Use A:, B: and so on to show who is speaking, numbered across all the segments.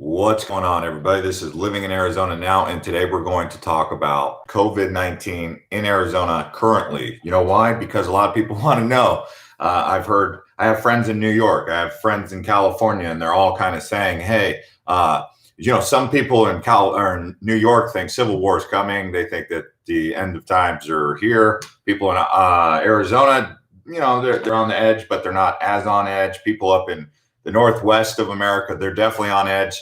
A: What's going on, everybody? This is Living in Arizona Now, and today we're going to talk about COVID-19 in Arizona currently. You know why? Because a lot of people want to know. I have friends in New York, I have friends in California, and they're all kind of saying, hey, some people in New York think civil war is coming. They think that the end of times are here. People in Arizona, they're on the edge, but they're not as on edge. People up in the Northwest of America, they're definitely on edge.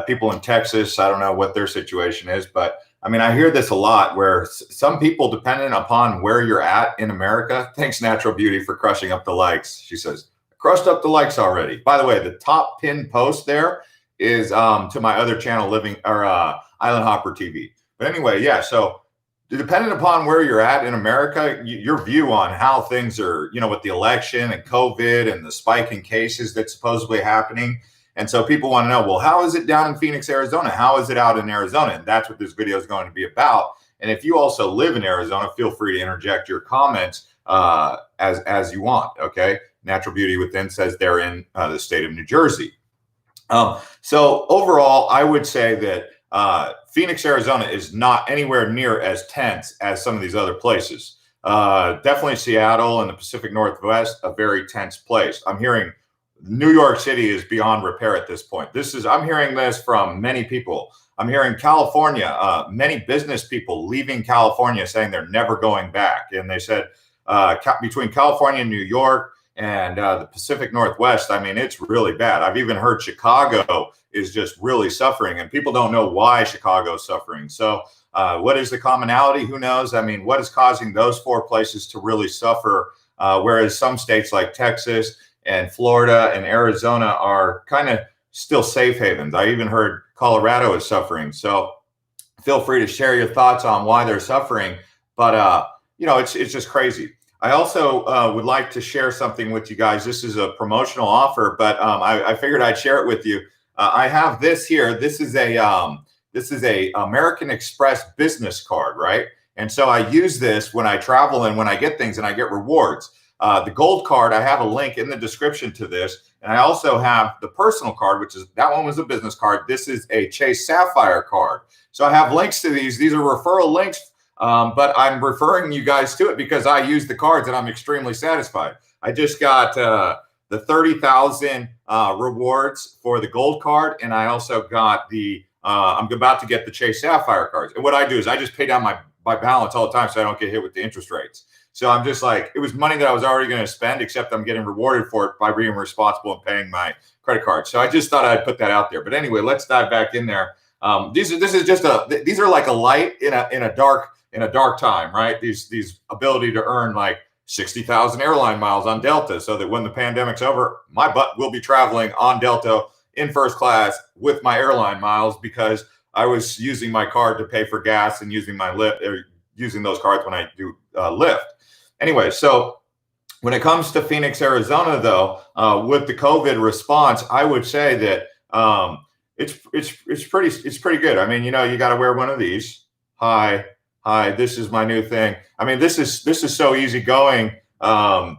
A: People in Texas, I don't know what their situation is, but I mean, I hear this a lot where some people, depending upon where you're at in America, thanks Natural Beauty for crushing up the likes. She says, crushed up the likes already. By the way, the top pinned post there is to my other channel, Island Hopper TV. But anyway, yeah, so depending upon where you're at in America, your view on how things are, with the election and COVID and the spike in cases that's supposedly happening. And so people want to know, well, how is it down in Phoenix, Arizona? How is it out in Arizona? And that's what this video is going to be about. And if you also live in Arizona, feel free to interject your comments as you want. Okay. Natural Beauty Within says they're in the state of New Jersey. So overall, I would say that Phoenix, Arizona is not anywhere near as tense as some of these other places. Definitely Seattle and the Pacific Northwest, a very tense place. I'm hearing New York City is beyond repair at this point. I'm hearing this from many people. I'm hearing California, many business people leaving California saying they're never going back. And they said between California and New York and the Pacific Northwest, I mean, it's really bad. I've even heard Chicago is just really suffering, and people don't know why Chicago is suffering. So what is the commonality? Who knows? I mean, what is causing those four places to really suffer, whereas some states like Texas and Florida and Arizona are kind of still safe havens? I even heard Colorado is suffering. So feel free to share your thoughts on why they're suffering. But, it's just crazy. I also would like to share something with you guys. This is a promotional offer, but I figured I'd share it with you. I have this here. This is a American Express business card, right? And so I use this when I travel and when I get things and I get rewards. The gold card, I have a link in the description to this. And I also have the personal card, that one was a business card. This is a Chase Sapphire card. So I have links to these. These are referral links, but I'm referring you guys to it because I use the cards and I'm extremely satisfied. I just got the 30,000 rewards for the gold card. And I also got I'm about to get the Chase Sapphire cards. And what I do is I just pay down my balance all the time so I don't get hit with the interest rates. So I'm just like, it was money that I was already going to spend, except I'm getting rewarded for it by being responsible and paying my credit card. So I just thought I'd put that out there. But anyway, let's dive back in there. These are like a light in a dark time, right? These ability to earn like 60,000 airline miles on Delta, so that when the pandemic's over, my butt will be traveling on Delta in first class with my airline miles because I was using my card to pay for gas and using my Lyft, or using those cards when I do Lyft. Anyway, so when it comes to Phoenix, Arizona, though, with the COVID response, I would say that it's pretty good. I mean, you got to wear one of these. Hi, this is my new thing. I mean, this is so easy going. I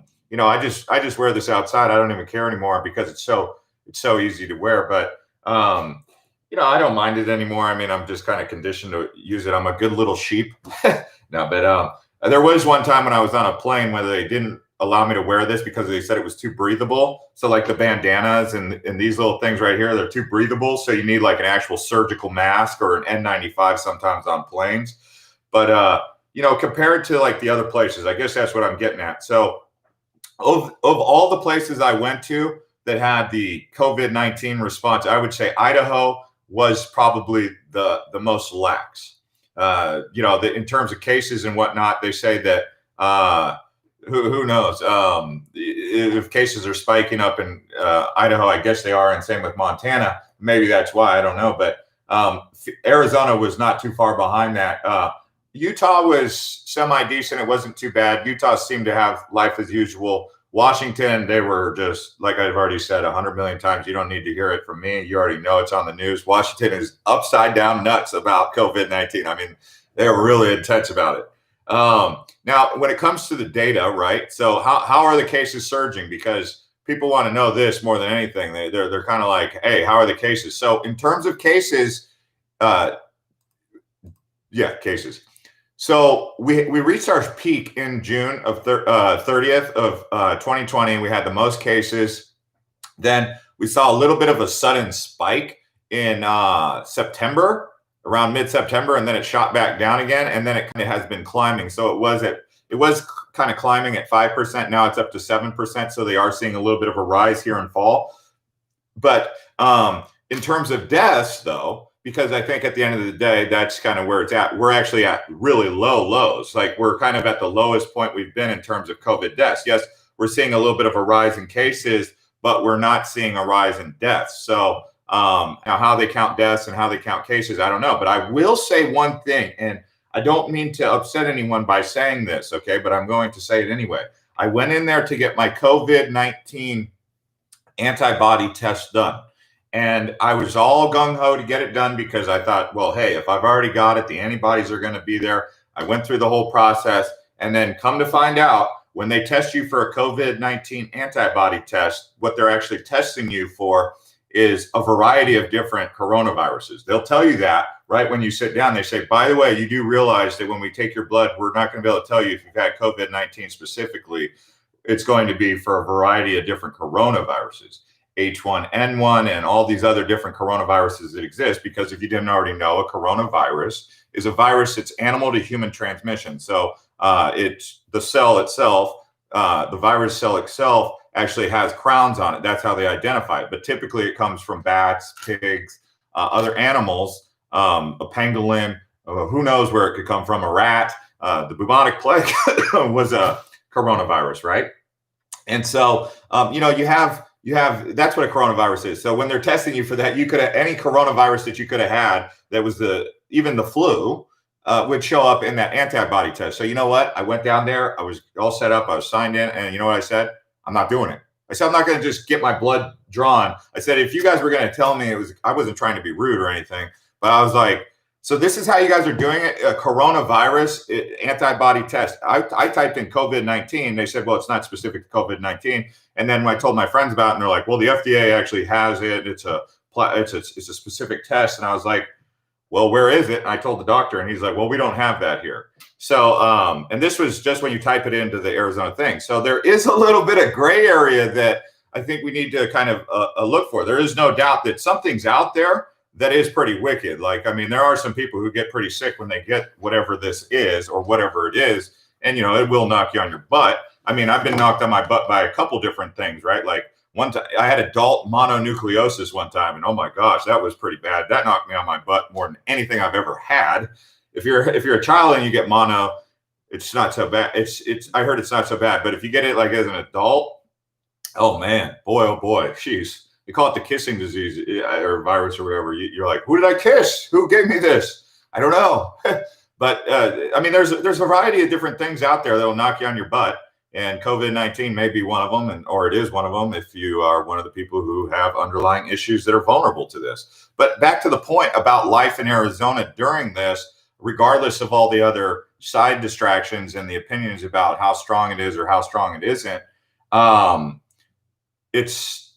A: just wear this outside. I don't even care anymore because it's so easy to wear. But I don't mind it anymore. I mean, I'm just kind of conditioned to use it. I'm a good little sheep. No, but there was one time when I was on a plane where they didn't allow me to wear this because they said it was too breathable. So like the bandanas and these little things right here, they're too breathable. So you need like an actual surgical mask or an N95 sometimes on planes. But, compared to like the other places, I guess that's what I'm getting at. So of all the places I went to that had the COVID-19 response, I would say Idaho was probably the most lax. In terms of cases and whatnot, they say that who knows if cases are spiking up in Idaho. I guess they are, and same with Montana. Maybe that's why, I don't know. But Arizona was not too far behind that. Utah was semi-decent. It wasn't too bad. Utah seemed to have life as usual. Washington, they were just, like I've already said 100 million times, you don't need to hear it from me. You already know it's on the news. Washington is upside down nuts about COVID-19. I mean, they're really intense about it. Now, when it comes to the data, right? So how are the cases surging? Because people want to know this more than anything. They're kind of like, hey, how are the cases? So in terms of cases, uh, cases. So we reached our peak in June of 30th of 2020. We had the most cases. Then we saw a little bit of a sudden spike in September, around mid-September, and then it shot back down again, and then it kind of has been climbing. So it was kind of climbing at 5%. Now it's up to 7%. So they are seeing a little bit of a rise here in fall. But in terms of deaths, though, because I think at the end of the day, that's kind of where it's at. We're actually at really low lows. Like we're kind of at the lowest point we've been in terms of COVID deaths. Yes, we're seeing a little bit of a rise in cases, but we're not seeing a rise in deaths. So now how they count deaths and how they count cases, I don't know. But I will say one thing, and I don't mean to upset anyone by saying this, okay, but I'm going to say it anyway. I went in there to get my COVID-19 antibody test done. And I was all gung-ho to get it done because I thought, well, hey, if I've already got it, the antibodies are going to be there. I went through the whole process. And then come to find out, when they test you for a COVID-19 antibody test, what they're actually testing you for is a variety of different coronaviruses. They'll tell you that right when you sit down. They say, by the way, you do realize that when we take your blood, we're not going to be able to tell you if you've had COVID-19 specifically. It's going to be for a variety of different coronaviruses. H1N1 and all these other different coronaviruses that exist, because if you didn't already know, a coronavirus is a virus that's animal to human transmission. So it's the cell itself, the virus cell itself actually has crowns on it. That's how they identify it. But typically it comes from bats, pigs, other animals, a pangolin, who knows where it could come from, a rat. The bubonic plague was a coronavirus, right? And so, you have that's what a coronavirus is. So when they're testing you for that, you could have any coronavirus that you could have had that was even the flu would show up in that antibody test. So you know what? I went down there, I was all set up, I was signed in, and you know what I said? I'm not doing it. I said, I'm not going to just get my blood drawn. I said, if you guys were going to tell me I wasn't trying to be rude or anything, but I was like, so this is how you guys are doing it, a coronavirus antibody test. I typed in COVID-19. They said, well, it's not specific to COVID-19. And then when I told my friends about it, and they're like, well, the FDA actually has it. It's a specific test. And I was like, well, where is it? And I told the doctor, and he's like, well, we don't have that here. So, and this was just when you type it into the Arizona thing. So there is a little bit of gray area that I think we need to kind of look for. There is no doubt that something's out there that is pretty wicked. Like, I mean, there are some people who get pretty sick when they get whatever this is or whatever it is. And, it will knock you on your butt. I mean, I've been knocked on my butt by a couple different things, right? Like one time I had adult mononucleosis one time, and oh my gosh, that was pretty bad. That knocked me on my butt more than anything I've ever had. If you're a child and you get mono, it's not so bad. I heard it's not so bad, but if you get it like as an adult, oh man, oh boy, jeez. They call it the kissing disease or virus or whatever. You're like, who did I kiss? Who gave me this? I don't know. But I mean, there's a variety of different things out there that will knock you on your butt. And COVID-19 may be one of them, or it is one of them if you are one of the people who have underlying issues that are vulnerable to this. But back to the point about life in Arizona during this, regardless of all the other side distractions and the opinions about how strong it is or how strong it isn't, it's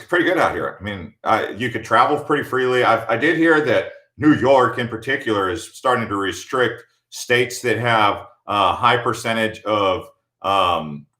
A: pretty good out here. I mean, you could travel pretty freely. I did hear that New York in particular is starting to restrict states that have a high percentage of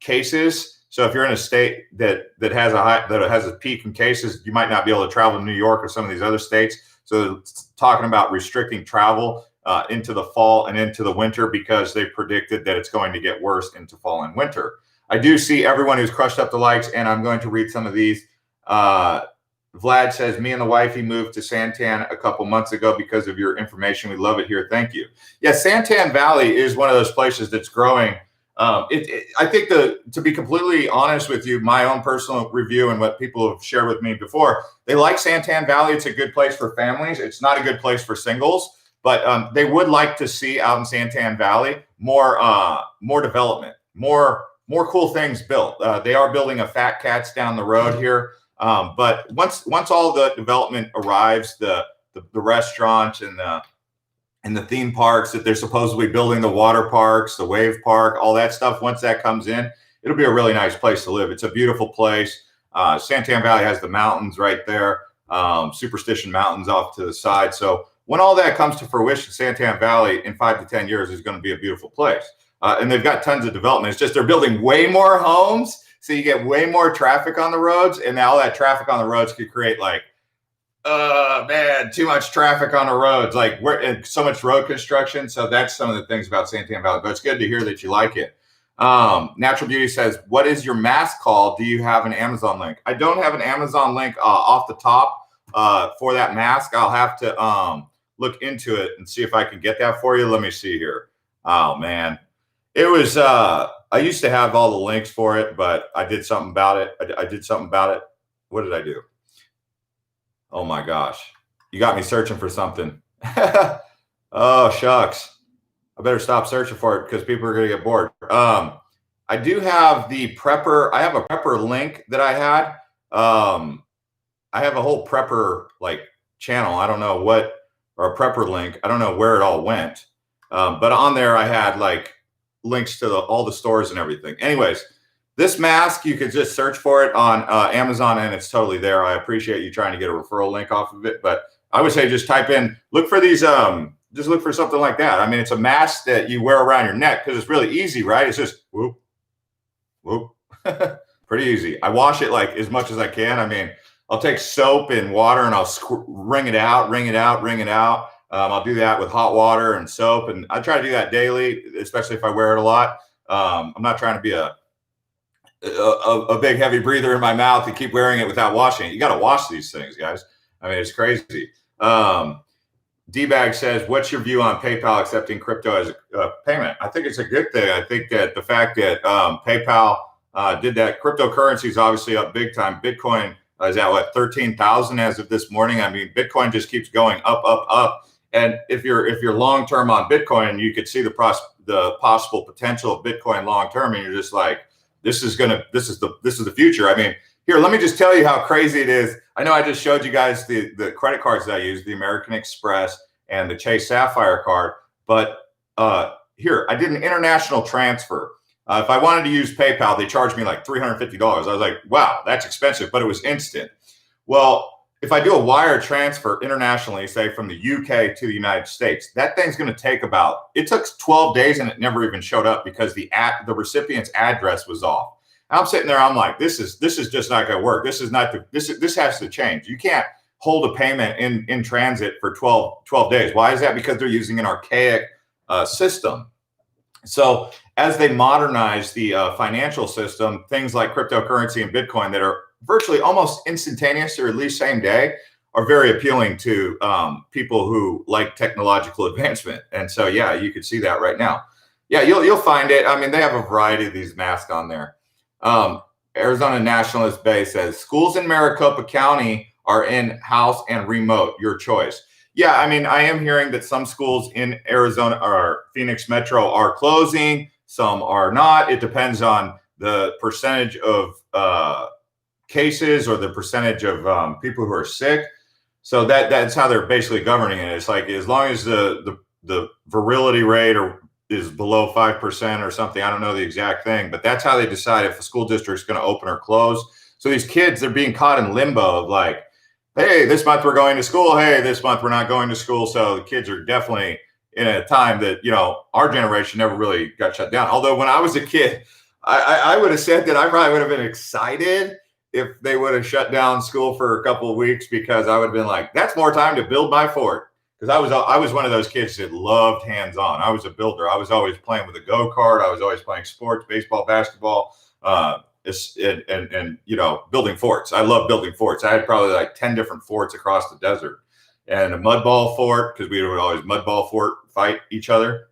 A: cases. So if you're in a state that has a peak in cases, you might not be able to travel to New York or some of these other states. So it's talking about restricting travel into the fall and into the winter because they predicted that it's going to get worse into fall and winter. I do see everyone who's crushed up the likes, and I'm going to read some of these. Vlad says, me and the wifey moved to Santan a couple months ago because of your information. We love it here. Thank you. Yeah, Santan Valley is one of those places that's growing. I think to be completely honest with you, my own personal review and what people have shared with me before, they like Santan Valley. It's a good place for families. It's not a good place for singles, but they would like to see out in Santan Valley more development, more cool things built. They are building a Fat Cats down the road here. But once all the development arrives, the restaurants and the theme parks that they're supposedly building, the water parks, the wave park, all that stuff, once that comes in, it'll be a really nice place to live. It's a beautiful place. Santan Valley has the mountains right there, Superstition Mountains off to the side. So when all that comes to fruition, Santan Valley in 5 to 10 years is going to be a beautiful place. And they've got tons of development. It's just they're building way more homes, so you get way more traffic on the roads. And now all that traffic on the roads could create like, man, too much traffic on the roads, like so much road construction. So that's some of the things about Santan Valley. But it's good to hear that you like it. Natural Beauty says, what is your mask called? Do you have an Amazon link? I don't have an Amazon link off the top for that mask. I'll have to look into it and see if I can get that for you. Let me see here. Oh man, it was I used to have all the links for it, but I did something about it. I did something about it. What did I do? Oh my gosh, you got me searching for something. Oh shucks, I better stop searching for it because people are going to get bored. I do have the prepper. I have a prepper link that I had. I have a whole prepper like channel. I don't know what, or a prepper link. I don't know where it all went. But on there, I had like links to all the stores and everything. Anyways, this mask, you could just search for it on Amazon and it's totally there. I appreciate you trying to get a referral link off of it. But I would say just type in, look for these, just look for something like that. I mean, it's a mask that you wear around your neck because it's really easy, right? It's just whoop, whoop, pretty easy. I wash it like as much as I can. I mean, I'll take soap and water and I'll wring it out, wring it out, wring it out. I'll do that with hot water and soap. And I try to do that daily, especially if I wear it a lot. I'm not trying to be a big heavy breather in my mouth and keep wearing it without washing it. You got to wash these things, guys. I mean, it's crazy. D-Bag says, what's your view on PayPal accepting crypto as a payment? I think it's a good thing. I think that the fact that PayPal did that, cryptocurrency is obviously up big time. Bitcoin is at what, 13,000 as of this morning. I mean, Bitcoin just keeps going up, up, up. And if you're long term on Bitcoin, you could see the possible potential of Bitcoin long term, and you're just like, this is the future. I mean, here, let me just tell you how crazy it is. I know I just showed you guys the credit cards that I use, the American Express and the Chase Sapphire card. But here, I did an international transfer. If I wanted to use PayPal, they charged me like $350. I was like, wow, that's expensive, but it was instant. Well, if I do a wire transfer internationally, say from the UK to the United States, that thing's going to take it took 12 days and it never even showed up because the recipient's address was off. I'm sitting there, I'm like, this is just not going to work. This has to change. You can't hold a payment in transit for 12 days. Why is that? Because they're using an archaic system. So as they modernize the financial system, things like cryptocurrency and Bitcoin that are virtually almost instantaneous or at least same day are very appealing to people who like technological advancement. And so, yeah, you can see that right now. Yeah, you'll find it. I mean, they have a variety of these masks on there. Arizona Nationalist Bay says, schools in Maricopa County are in-house and remote, your choice. Yeah, I mean, I am hearing that some schools in Arizona or Phoenix Metro are closing, some are not. It depends on the percentage of cases or the percentage of people who are sick. So that's how they're basically governing it. It's like as long as the virility rate is below 5% or something, I don't know the exact thing, but that's how they decide if a school district is going to open or close. So these kids, they're being caught in limbo of like, hey, this month we're going to school. Hey, this month we're not going to school. So the kids are definitely in a time that, our generation never really got shut down. Although when I was a kid, I would have said that I probably would have been excited if they would have shut down school for a couple of weeks, because I would have been like, that's more time to build my fort. Because I was one of those kids that loved hands-on. I was a builder. I was always playing with a go-kart. I was always playing sports, baseball, basketball, and building forts. I love building forts. I had probably like 10 different forts across the desert, and a mud ball fort, because we would always mud ball fort fight each other.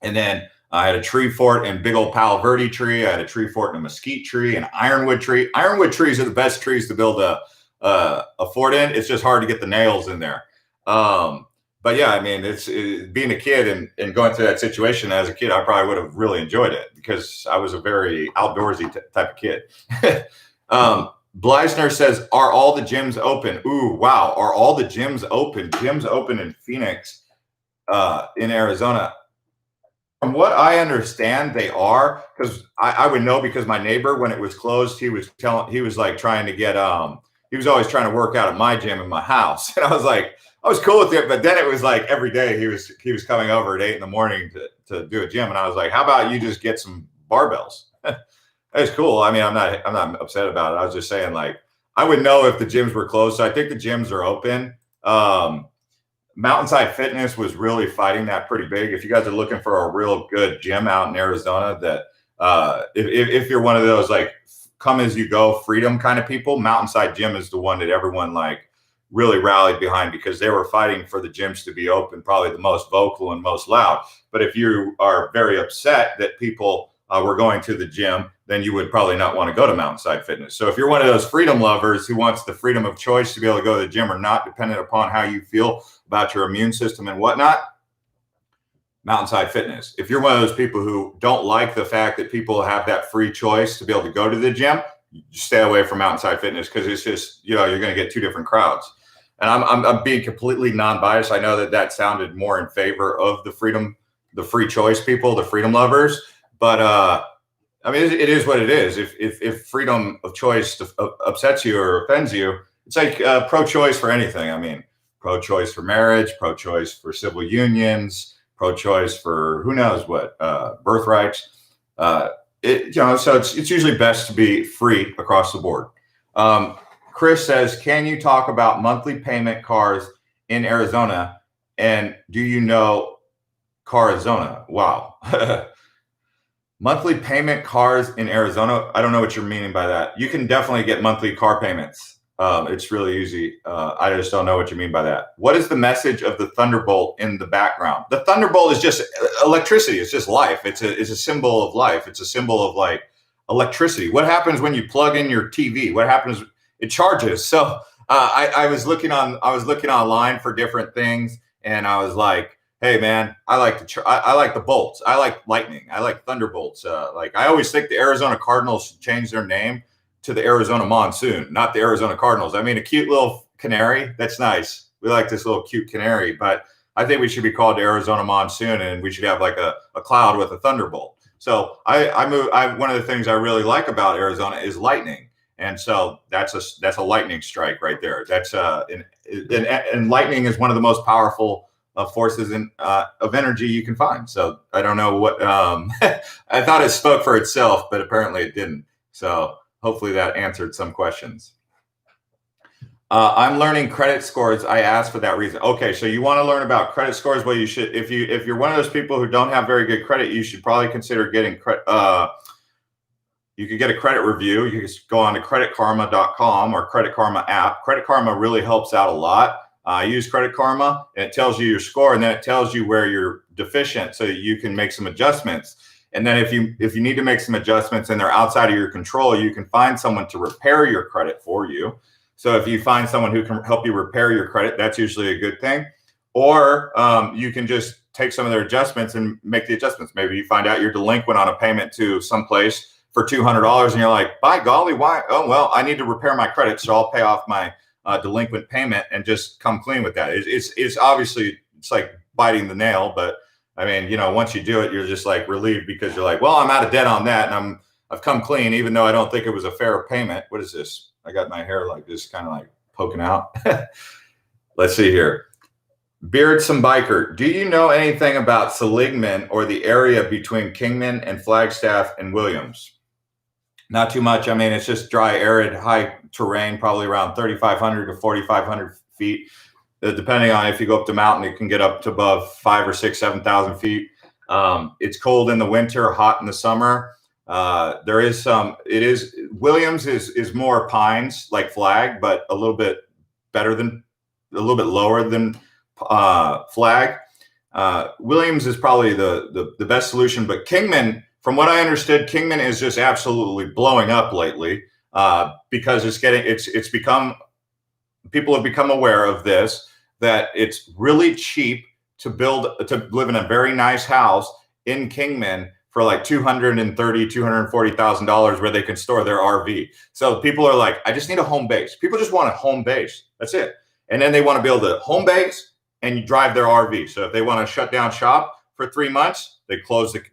A: And then I had a tree fort and big old Palo Verde tree. I had a tree fort and a mesquite tree and ironwood tree. Ironwood trees are the best trees to build a fort in. It's just hard to get the nails in there. But yeah, I mean, it's being a kid and going through that situation as a kid, I probably would have really enjoyed it because I was a very outdoorsy type of kid. Bleisner says, are all the gyms open? Ooh, wow. Are all the gyms open? Gyms open in Phoenix, in Arizona. From what I understand, they are, because I would know, because my neighbor, when it was closed, he was like trying to get he was always trying to work out at my gym in my house. And I was like, I was cool with it, but then it was like every day he was coming over at 8 in the morning to do a gym. And I was like, how about you just get some barbells? It's cool. I mean, I'm not upset about it. I was just saying, like, I would know if the gyms were closed. So I think the gyms are open. Mountainside Fitness was really fighting that pretty big. If you guys are looking for a real good gym out in Arizona, that if you're one of those like come as you go freedom kind of people, Mountainside Gym is the one that everyone like really rallied behind, because they were fighting for the gyms to be open, probably the most vocal and most loud. But if you are very upset that people were going to the gym, then you would probably not want to go to Mountainside Fitness. So if you're one of those freedom lovers who wants the freedom of choice to be able to go to the gym or not, dependent upon how you feel about your immune system and whatnot, Mountainside Fitness. If you're one of those people who don't like the fact that people have that free choice to be able to go to the gym, you stay away from Mountainside Fitness, because it's just, you're going to get two different crowds. And I'm being completely non-biased. I know that sounded more in favor of the free choice people, the freedom lovers. But I mean, it is what it is. If freedom of choice upsets you or offends you, it's like pro-choice for anything. I mean, pro-choice for marriage, pro-choice for civil unions, pro-choice for who knows what, birthrights. So it's usually best to be free across the board. Chris says, can you talk about monthly payment cars in Arizona? And do you know Carizona? Wow. Monthly payment cars in Arizona. I don't know what you're meaning by that. You can definitely get monthly car payments. It's really easy. I just don't know what you mean by that. What is the message of the Thunderbolt in the background? The Thunderbolt is just electricity. It's just life. It's a symbol of life. It's a symbol of like electricity. What happens when you plug in your TV? What happens? It charges. So I was looking online for different things, and I was like, hey man, I like the bolts. I like lightning. I like thunderbolts. Like I always think the Arizona Cardinals should change their name to the Arizona Monsoon, not the Arizona Cardinals. I mean, a cute little canary, that's nice. We like this little cute canary, but I think we should be called the Arizona Monsoon, and we should have like a cloud with a thunderbolt. So one of the things I really like about Arizona is lightning. And so that's a lightning strike right there. That's and lightning is one of the most powerful forces of energy you can find. So I don't know what I thought it spoke for itself, but apparently it didn't. So hopefully that answered some questions. I'm learning credit scores. I asked for that reason. Okay, so you want to learn about credit scores? Well, you should. If you're one of those people who don't have very good credit, you should probably consider getting credit. You could get a credit review. You can just go on to creditkarma.com or Credit Karma app. Credit Karma really helps out a lot. I use Credit Karma, and it tells you your score, and then it tells you where you're deficient, so that you can make some adjustments. And then if you need to make some adjustments and they're outside of your control, you can find someone to repair your credit for you. So if you find someone who can help you repair your credit, that's usually a good thing. Or you can just take some of their adjustments and make the adjustments. Maybe you find out you're delinquent on a payment to someplace for $200, and you're like, by golly, why? Oh, well, I need to repair my credit, so I'll pay off my delinquent payment and just come clean with that. It's obviously, it's like biting the nail, but I mean, once you do it, you're just like relieved, because you're like, well, I'm out of debt on that, and I've come clean, even though I don't think it was a fair payment. What is this? I got my hair like this, kind of like poking out. Let's see here. Beardsome Biker, do you know anything about Seligman or the area between Kingman and Flagstaff and Williams? Not too much. I mean, it's just dry, arid, high terrain, probably around 3,500 to 4,500 feet. Depending on if you go up the mountain, it can get up to above 5,000 or 6,000, 7,000 feet. It's cold in the winter, hot in the summer. Williams is more pines like Flag, but a little bit lower than Flag. Williams is probably the best solution, but Kingman, from what I understood, Kingman is just absolutely blowing up lately because people have become aware of this, that it's really cheap to live in a very nice house in Kingman for like $230,000, $240,000, where they can store their RV. So people are like, I just need a home base. People just want a home base. That's it. And then they want to build a home base and you drive their RV. So if they want to shut down shop for 3 months,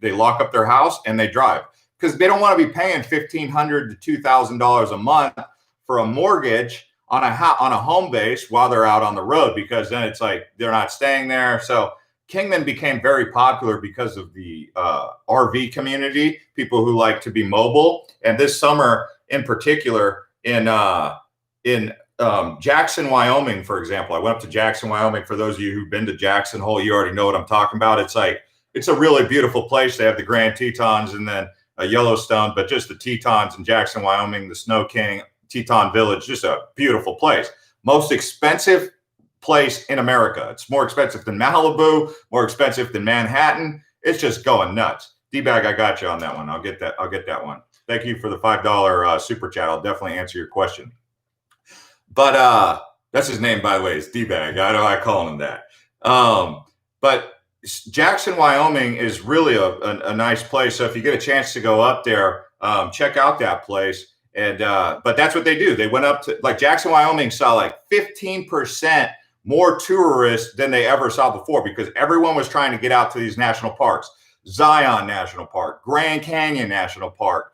A: they lock up their house and they drive because they don't want to be paying $1,500 to $2,000 a month for a mortgage on a home base while they're out on the road, because then it's like they're not staying there. So Kingman became very popular because of the RV community, people who like to be mobile. And this summer in particular, in Jackson, Wyoming, for example, I went up to Jackson, Wyoming. For those of you who've been to Jackson Hole, you already know what I'm talking about. It's a really beautiful place. They have the Grand Tetons and then Yellowstone, but just the Tetons in Jackson, Wyoming, the Snow King, Teton Village, just a beautiful place. Most expensive place in America. It's more expensive than Malibu, more expensive than Manhattan. It's just going nuts. D-Bag, I got you on that one. I'll get that one. Thank you for the $5 super chat. I'll definitely answer your question. But that's his name, by the way, is D-Bag. I call him that. But Jackson, Wyoming is really a nice place. So if you get a chance to go up there, check out that place. And but that's what they do. They went up to, like, Jackson, Wyoming saw like 15% more tourists than they ever saw before, because everyone was trying to get out to these national parks. Zion National Park, Grand Canyon National Park,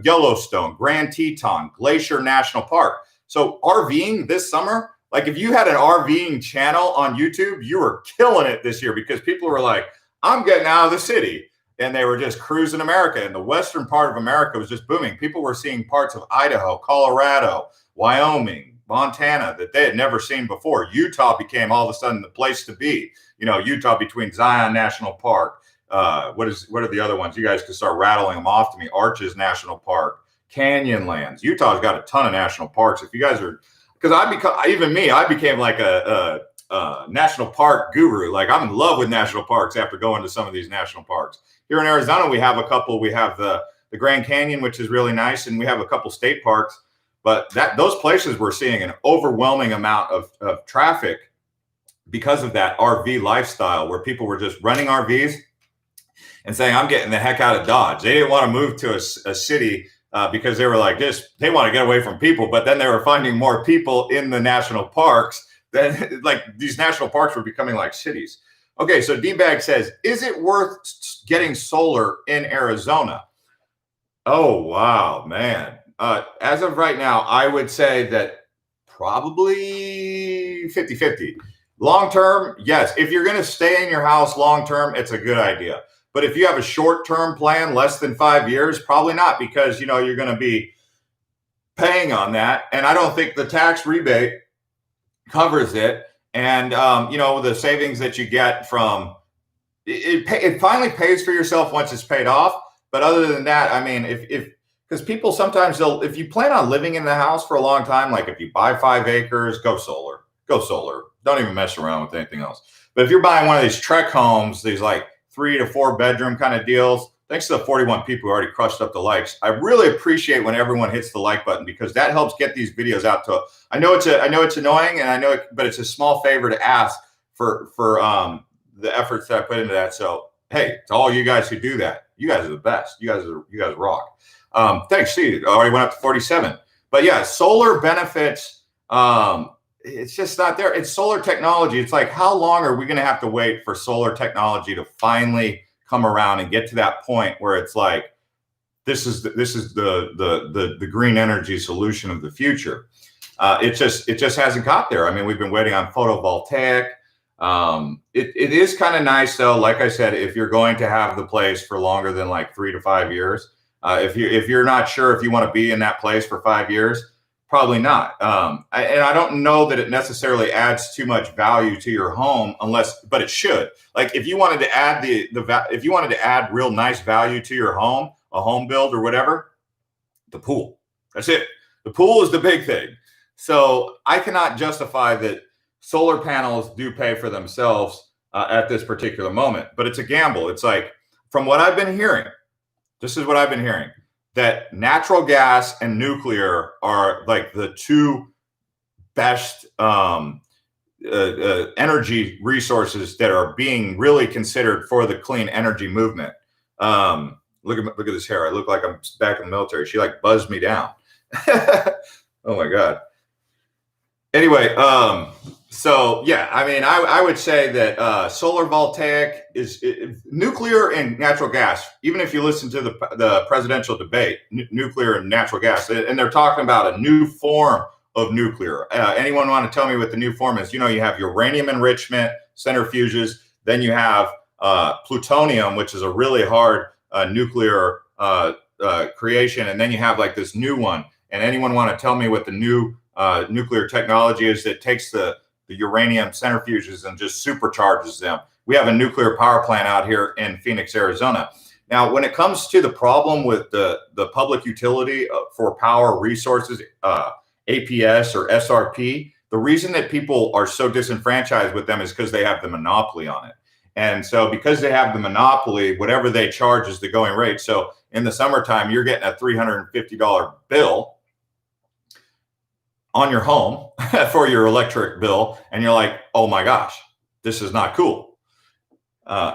A: Yellowstone, Grand Teton, Glacier National Park. So RVing this summer, like if you had an RVing channel on YouTube, you were killing it this year, because people were like, I'm getting out of the city. And they were just cruising America. And the western part of America was just booming. People were seeing parts of Idaho, Colorado, Wyoming, Montana that they had never seen before. Utah became all of a sudden the place to be. You know, Utah between Zion National Park. What are the other ones? You guys can start rattling them off to me. Arches National Park, Canyonlands. Utah's got a ton of national parks. If you guys are, because I became like a national park guru. Like, I'm in love with national parks after going to some of these national parks. Here in Arizona, we have a couple. We have the Grand Canyon, which is really nice, and we have a couple state parks. But those places, we're seeing an overwhelming amount of traffic because of that RV lifestyle, where people were just renting RVs and saying, I'm getting the heck out of Dodge. They didn't want to move to a city because they were like this. They want to get away from people, but then they were finding more people in the national parks. Then, like, these national parks were becoming like cities. Okay, so D-Bag says, is it worth getting solar in Arizona? Oh, wow, man. As of right now, I would say that probably 50-50. Long-term, yes. If you're going to stay in your house long-term, it's a good idea. But if you have a short-term plan, less than 5 years, probably not, because, you know, you're going to be paying on that. And I don't think the tax rebate covers it. And, you know, the savings that you get from it finally pays for yourself once it's paid off. But other than that, I mean, because people sometimes if you plan on living in the house for a long time, like if you buy 5 acres, go solar. Don't even mess around with anything else. But if you're buying one of these Trek homes, these like 3 to 4 bedroom kind of deals, thanks to the 41 people who already crushed up the likes. I really appreciate when everyone hits the like button, because that helps get these videos out to. I know it's annoying, and but it's a small favor to ask for the efforts that I put into that. So hey, to all you guys who do that, you guys are the best. You guys rock. Thanks, Steve. I already went up to 47. But yeah, solar benefits. It's just not there. It's solar technology. It's like, how long are we going to have to wait for solar technology to finally come around and get to that point where it's like, this is the green energy solution of the future? It just hasn't got there. I mean, we've been waiting on photovoltaic. It is kind of nice though. Like I said, if you're going to have the place for longer than like 3 to 5 years, if you're not sure if you want to be in that place for 5 years, probably not. And I don't know that it necessarily adds too much value to your home, but it should. Like if you wanted to add if you wanted to add real nice value to your home, a home build or whatever, the pool. That's it. The pool is the big thing. So I cannot justify that solar panels do pay for themselves at this particular moment, but it's a gamble. It's like, from what I've been hearing, this is what I've been hearing, that natural gas and nuclear are like the two best energy resources that are being really considered for the clean energy movement. Look at this hair. I look like I'm back in the military. She like buzzed me down. Oh my God. Anyway, So yeah, I mean, I would say that solar voltaic is nuclear and natural gas. Even if you listen to the presidential debate, nuclear and natural gas, and they're talking about a new form of nuclear. Anyone want to tell me what the new form is? You know, you have uranium enrichment, centrifuges, then you have plutonium, which is a really hard nuclear creation, and then you have like this new one. And anyone want to tell me what the new nuclear technology is that takes the uranium centrifuges and just supercharges them? We have a nuclear power plant out here in Phoenix, Arizona. Now, when it comes to the problem with the public utility for power resources, APS or SRP, the reason that people are so disenfranchised with them is because they have the monopoly on it. And so because they have the monopoly, whatever they charge is the going rate. So in the summertime, you're getting a $350 bill on your home for your electric bill, and you're like, oh my gosh, this is not cool.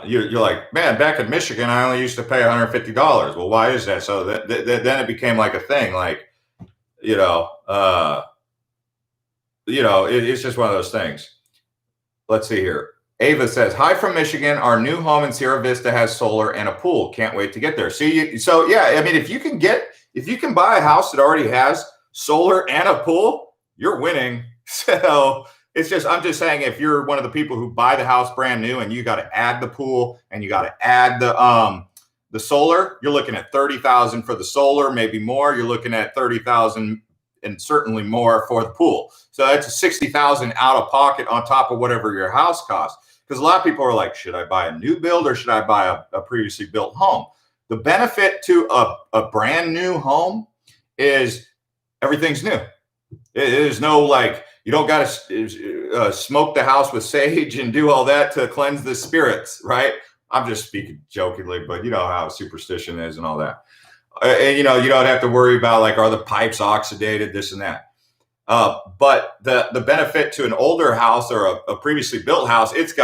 A: You're like, man, back in Michigan, I only used to pay $150. Well, why is that? So then it became like a thing, like, it's just one of those things. Let's see here. Ava says, hi from Michigan. Our new home in Sierra Vista has solar and a pool. Can't wait to get there. So yeah, I mean, if you can buy a house that already has solar and a pool, you're winning. So I'm just saying, if you're one of the people who buy the house brand new and you got to add the pool and you got to add the solar, you're looking at $30,000 for the solar, maybe more. You're looking at $30,000 and certainly more for the pool. So that's $60,000 out of pocket on top of whatever your house costs. Because a lot of people are like, should I buy a new build or should I buy a previously built home? The benefit to a brand new home is everything's new. There's no, like, you don't got to smoke the house with sage and do all that to cleanse the spirits, right? I'm just speaking jokingly, but you know how superstition is and all that. And you don't have to worry about, like, are the pipes oxidated, this and that. But the benefit to an older house or a previously built house, it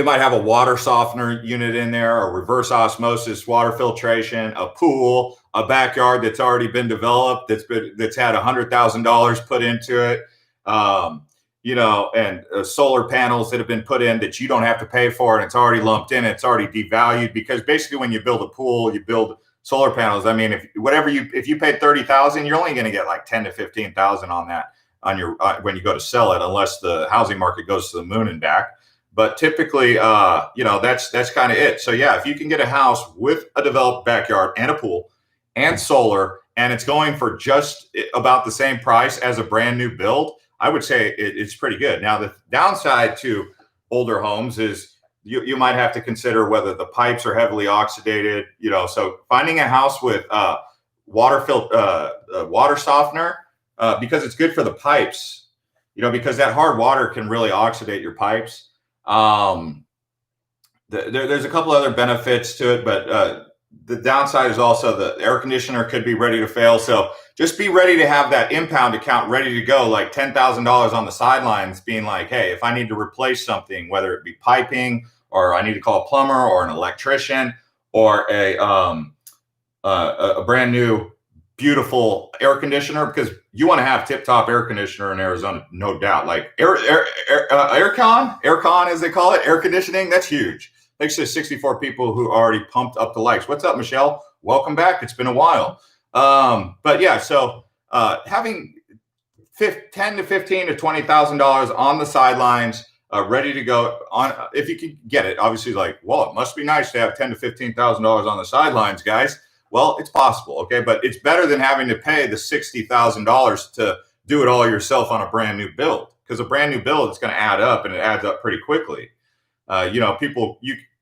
A: might have a water softener unit in there, a reverse osmosis water filtration, a pool, a backyard that's already been developed, that's had $100,000 put into it, and solar panels that have been put in that you don't have to pay for, and it's already lumped in, it's already devalued, because basically when you build a pool, you build solar panels. I mean, if you paid $30,000, you're only going to get like $10,000 to $15,000 on that on your when you go to sell it, unless the housing market goes to the moon and back. But typically, that's kind of it. So yeah, if you can get a house with a developed backyard and a pool and solar, and it's going for just about the same price as a brand new build, I would say it's pretty good. Now, the downside to older homes is you might have to consider whether the pipes are heavily oxidated. So finding a house with water softener, because it's good for the pipes. Because that hard water can really oxidate your pipes. There's a couple other benefits to it, but the downside is also the air conditioner could be ready to fail. So just be ready to have that impound account ready to go, like $10,000 on the sidelines, being like, hey, if I need to replace something, whether it be piping or I need to call a plumber or an electrician or a brand new beautiful air conditioner, because you want to have tip-top air conditioner in Arizona, no doubt. Like aircon, as they call it, air conditioning, that's huge. Thanks to 64 people who already pumped up the likes. What's up, Michelle? Welcome back. It's been a while. But yeah, so having $10,000 to $15,000 to $20,000 on the sidelines, ready to go on, if you can get it. Obviously, like, well, it must be nice to have $10,000 to $15,000 on the sidelines, guys. Well, it's possible, okay, but it's better than having to pay the $60,000 to do it all yourself on a brand new build, because a brand new build is going to add up, and it adds up pretty quickly.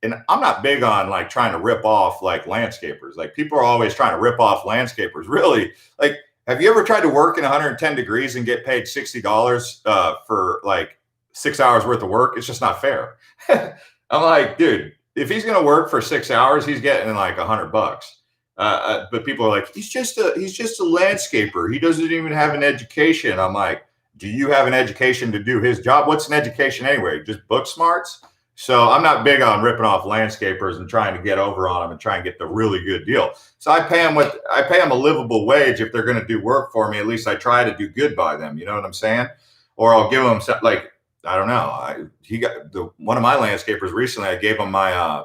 A: And I'm not big on like trying to rip off like landscapers. Like, people are always trying to rip off landscapers. Really, like, have you ever tried to work in 110 degrees and get paid $60 for like 6 hours worth of work? It's just not fair. I'm like, dude, if he's going to work for 6 hours, he's getting like $100. But people are like, he's just a landscaper. He doesn't even have an education. I'm like, do you have an education to do his job? What's an education anyway? Just book smarts? So I'm not big on ripping off landscapers and trying to get over on them and try and get the really good deal. So I pay them a livable wage if they're going to do work for me. At least I try to do good by them. You know what I'm saying? Or I'll give them like, I don't know. One of my landscapers recently. I gave him my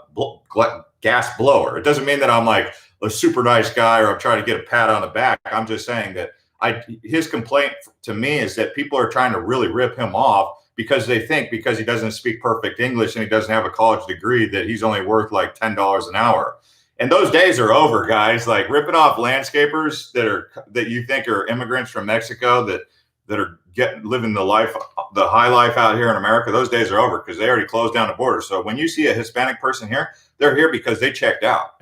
A: gas blower. It doesn't mean that I'm like a super nice guy or I'm trying to get a pat on the back. I'm just saying that his complaint to me is that people are trying to really rip him off because they think because he doesn't speak perfect English and he doesn't have a college degree that he's only worth like $10 an hour. And those days are over, guys. Like ripping off landscapers that you think are immigrants from Mexico that are living the high life out here in America. Those days are over because they already closed down the border. So when you see a Hispanic person here, they're here because they checked out.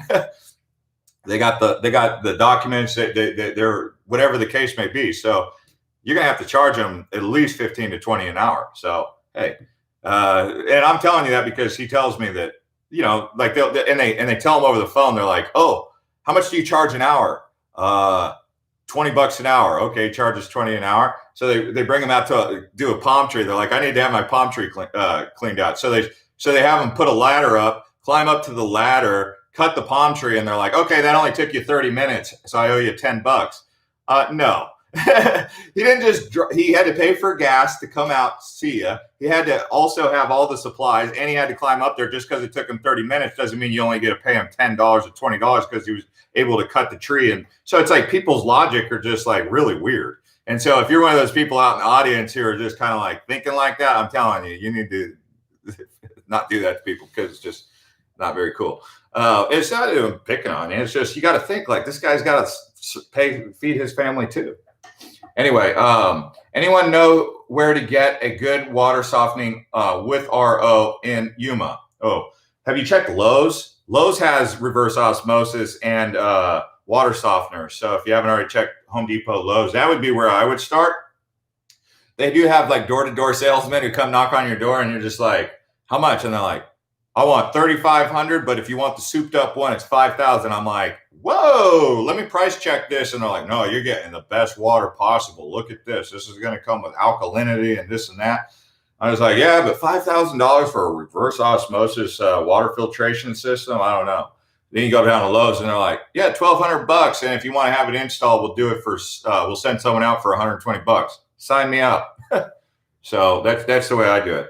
A: They got the documents. They're whatever the case may be. So you're gonna have to charge them at least 15 to 20 an hour. So hey, and I'm telling you that because he tells me that, you know, like they tell him over the phone. They're like, oh, how much do you charge an hour? $20 an hour. Okay, charges 20 an hour. So they bring him out to do a palm tree. They're like, I need to have my palm tree cleaned out. So they have him put a ladder up, climb up to the ladder, cut the palm tree, and they're like, okay, that only took you 30 minutes, so I owe you $10. No. He didn't he had to pay for gas to come out, see you. He had to also have all the supplies, and he had to climb up there. Just because it took him 30 minutes doesn't mean you only get to pay him $10 or $20 because he was able to cut the tree. And so it's like people's logic are just like really weird. And so if you're one of those people out in the audience who are just kind of like thinking like that, I'm telling you, you need to not do that to people because it's just not very cool. It's not even picking on you. It's just you got to think like this guy's got to feed his family too. Anyway, anyone know where to get a good water softening with RO in Yuma? Oh, have you checked Lowe's? Lowe's has reverse osmosis and water softener. So if you haven't already checked Home Depot, Lowe's, that would be where I would start. They do have like door-to-door salesmen who come knock on your door and you're just like, how much? And they're like, I want $3,500, but if you want the souped up one, it's $5,000. I'm like, whoa, let me price check this. And they're like, no, you're getting the best water possible. Look at this. This is going to come with alkalinity and this and that. I was like, yeah, but $5,000 for a reverse osmosis water filtration system? I don't know. Then you go down to Lowe's and they're like, yeah, $1,200. And if you want to have it installed, we'll do it we'll send someone out for $120. Sign me up. So that's the way I do it.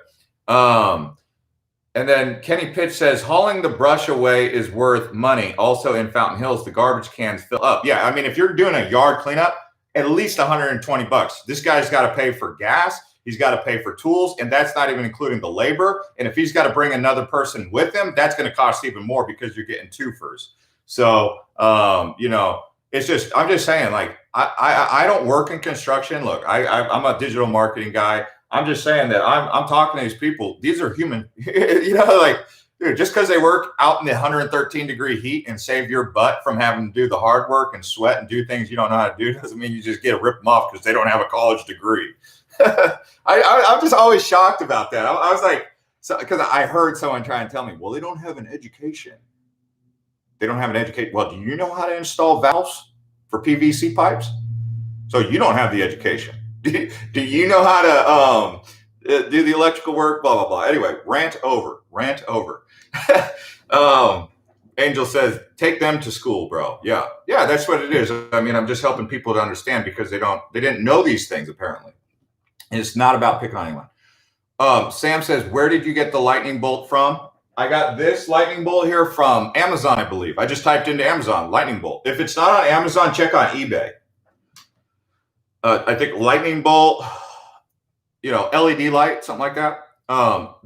A: And then Kenny Pitch says, hauling the brush away is worth money. Also in Fountain Hills, the garbage cans fill up. Yeah, I mean, if you're doing a yard cleanup, at least $120. This guy's got to pay for gas. He's got to pay for tools, and that's not even including the labor. And if he's got to bring another person with him, that's going to cost even more because you're getting twofers. So, you know, it's just, I'm just saying, like, I don't work in construction. Look, I'm a digital marketing guy. I'm just saying that I'm talking to these people. These are human, you know, like, dude, just because they work out in the 113-degree heat and save your butt from having to do the hard work and sweat and do things you don't know how to do doesn't mean you just get to rip them off because they don't have a college degree. I'm just always shocked about that. I was like, because I heard someone try and tell me, well, they don't have an education. They don't have an education. Well, do you know how to install valves for PVC pipes? So you don't have the education. Do you know how to do the electrical work? Blah, blah, blah. Anyway, rant over. Angel says, take them to school, bro. Yeah, that's what it is. I mean, I'm just helping people to understand because they didn't know these things apparently. And it's not about picking on anyone. Sam says, where did you get the lightning bolt from? I got this lightning bolt here from Amazon, I believe. I just typed into Amazon, lightning bolt. If it's not on Amazon, check on eBay. I think lightning bolt, you know, LED light, something like that.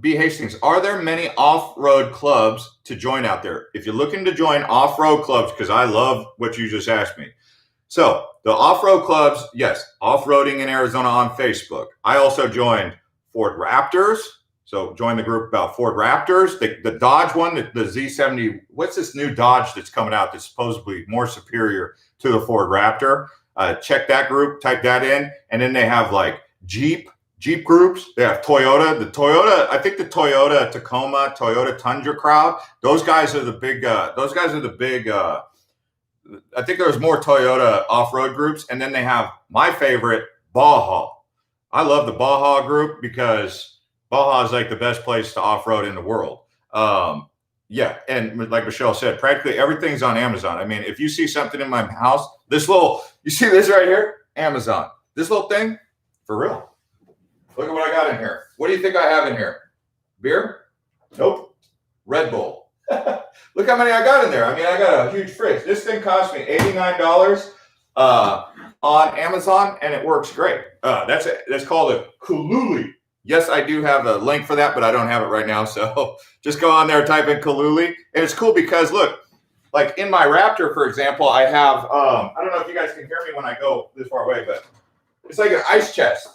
A: B. Hastings, are there many off-road clubs to join out there? If you're looking to join off-road clubs, because I love what you just asked me. So the off-road clubs, yes, off-roading in Arizona on Facebook. I also joined Ford Raptors. So join the group about Ford Raptors. The Dodge one, the Z70, what's this new Dodge that's coming out that's supposedly more superior to the Ford Raptor? Check that group, type that in. And then they have like Jeep groups. They have Toyota, I think the Toyota Tacoma, Toyota Tundra crowd. Those guys are the big, I think there's more Toyota off-road groups. And then they have my favorite, Baja. I love the Baja group because Baja is like the best place to off-road in the world. Yeah, and like Michelle said, practically everything's on Amazon. I mean, if you see something in my house, you see this right here? Amazon. This little thing, for real. Look at what I got in here. What do you think I have in here? Beer? Nope. Red Bull. Look how many I got in there. I mean, I got a huge fridge. This thing cost me $89 on Amazon, and it works great. That's called a Kululi. Yes, I do have a link for that, but I don't have it right now. So just go on there, type in Kululi. And it's cool because, look, like in my Raptor, for example, I have, I don't know if you guys can hear me when I go this far away, but it's like an ice chest.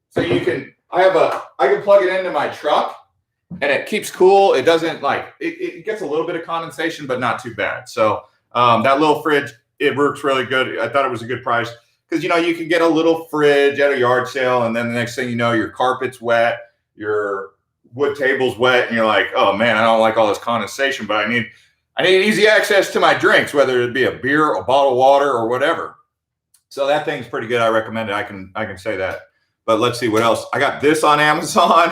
A: So I can plug it into my truck, and it keeps cool. It doesn't it gets a little bit of condensation, but not too bad. So that little fridge, it works really good. I thought it was a good price because, you can get a little fridge at a yard sale, and then the next thing you know, your carpet's wet, your wood table's wet, and you're like, oh man, I don't like all this condensation, but I need easy access to my drinks, whether it be a beer, a bottle of water, or whatever. So that thing's pretty good. I recommend it. I can say that. But let's see what else. I got this on Amazon.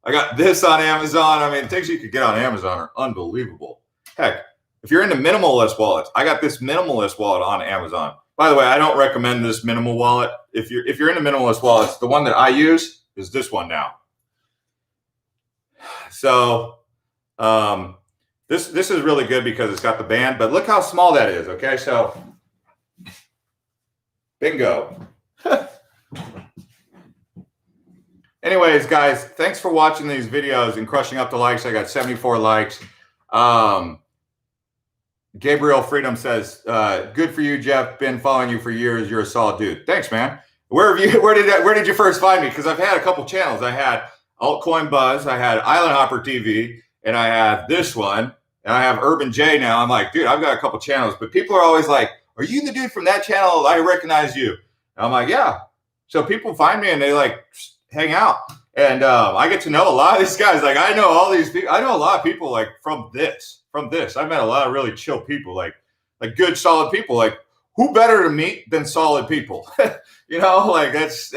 A: I mean, things you could get on Amazon are unbelievable. Heck, if you're into minimalist wallets, I got this minimalist wallet on Amazon. By the way, I don't recommend this minimal wallet. If you're into minimalist wallets, the one that I use is this one now. So this is really good because it's got the band, but look how small that is. Okay, so bingo. Anyways, guys, thanks for watching these videos and crushing up the likes. I got 74 likes. Gabriel Freedom says, good for you, Jeff. Been following you for years. You're a solid dude. Thanks, man. Where did you first find me? Because I've had a couple channels. I had Altcoin Buzz, I had Island Hopper TV, and I have this one, and I have Urban J now. I'm like, dude, I've got a couple channels, but people are always like, are you the dude from that channel? I recognize you. And I'm like, yeah. So people find me and they hang out. And I get to know a lot of these guys. Like, I know all these people. I know a lot of people from this. I've met a lot of really chill people, like good, solid people. Like, who better to meet than solid people? That's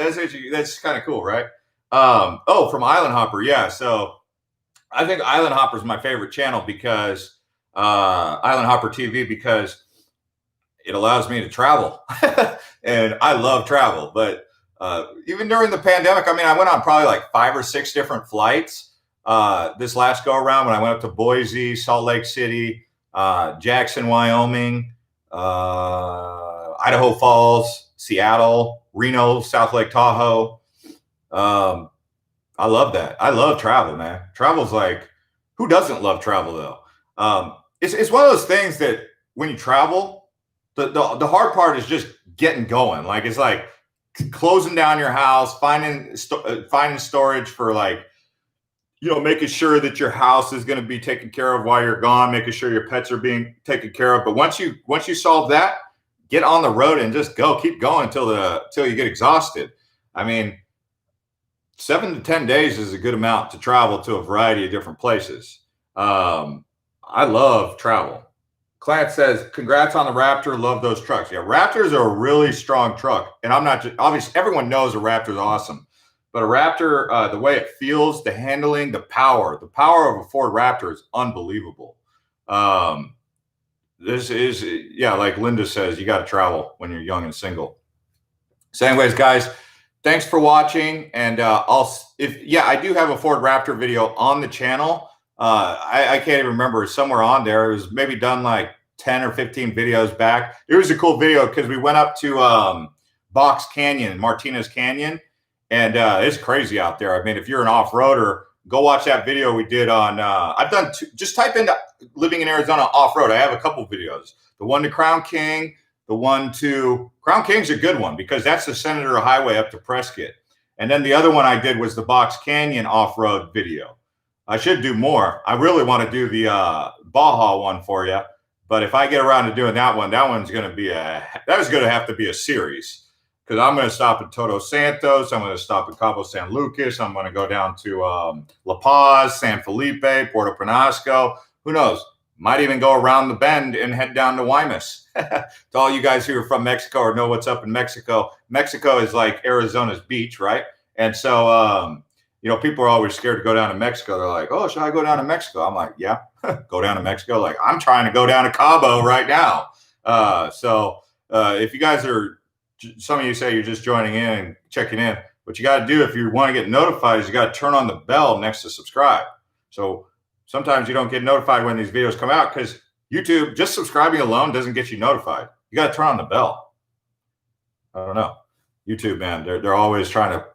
A: kind of cool, right? From Island Hopper. Yeah. So I think Island Hopper is my favorite channel because Island Hopper TV, because it allows me to travel. And I love travel, but even during the pandemic, I mean, I went on probably 5 or 6 different flights this last go around when I went up to Boise, Salt Lake City, Jackson, Wyoming, Idaho Falls, Seattle, Reno, South Lake Tahoe. I love that. I love travel, man. Travel's who doesn't love travel though? It's one of those things that when you travel, the hard part is just getting going. It's closing down your house, finding storage for making sure that your house is going to be taken care of while you're gone, making sure your pets are being taken care of. But once you solve that, get on the road and just keep going until you get exhausted. I mean, 7 to 10 days is a good amount to travel to a variety of different places. I love travel. Client says, congrats on the Raptor. Love those trucks. Yeah, Raptors are a really strong truck. And I'm not just, obviously, everyone knows a Raptor is awesome. But a Raptor, the way it feels, the handling, the power of a Ford Raptor is unbelievable. This is, like Linda says, you got to travel when you're young and single. So anyways, guys, thanks for watching. And I do have a Ford Raptor video on the channel. I can't even remember. It's somewhere on there. It was maybe done 10 or 15 videos back. It was a cool video because we went up to Box Canyon, Martinez Canyon, and it's crazy out there. I mean, if you're an off-roader, go watch that video we did on, I've done just type into living in Arizona off-road. I have a couple videos. The one to Crown King, the one to Crown King's a good one because that's the Senator Highway up to Prescott. And then the other one I did was the Box Canyon off-road video. I should do more. I really want to do the Baja one for you. But if I get around to doing that one's going to be have to be a series. Because I'm going to stop at Todos Santos. I'm going to stop at Cabo San Lucas. I'm going to go down to La Paz, San Felipe, Puerto Penasco. Who knows? Might even go around the bend and head down to Guaymas. To all you guys who are from Mexico or know what's up in Mexico, Mexico is like Arizona's beach, right? And so People are always scared to go down to Mexico. They're like, oh, should I go down to Mexico? I'm like, yeah, go down to Mexico. Like, I'm trying to go down to Cabo right now. If you guys some of you say you're just joining in and checking in, what you got to do if you want to get notified is you got to turn on the bell next to subscribe. So sometimes you don't get notified when these videos come out because YouTube, just subscribing alone doesn't get you notified. You got to turn on the bell. I don't know. YouTube, man, they're always trying to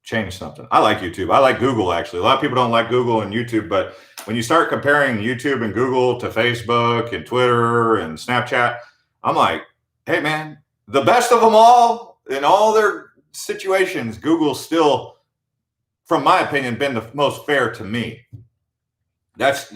A: change something. I like YouTube. I like Google, actually. A lot of people don't like Google and YouTube, but when you start comparing YouTube and Google to Facebook and Twitter and Snapchat, I'm like, hey, man, the best of them all in all their situations, Google's still, from my opinion, been the most fair to me. That's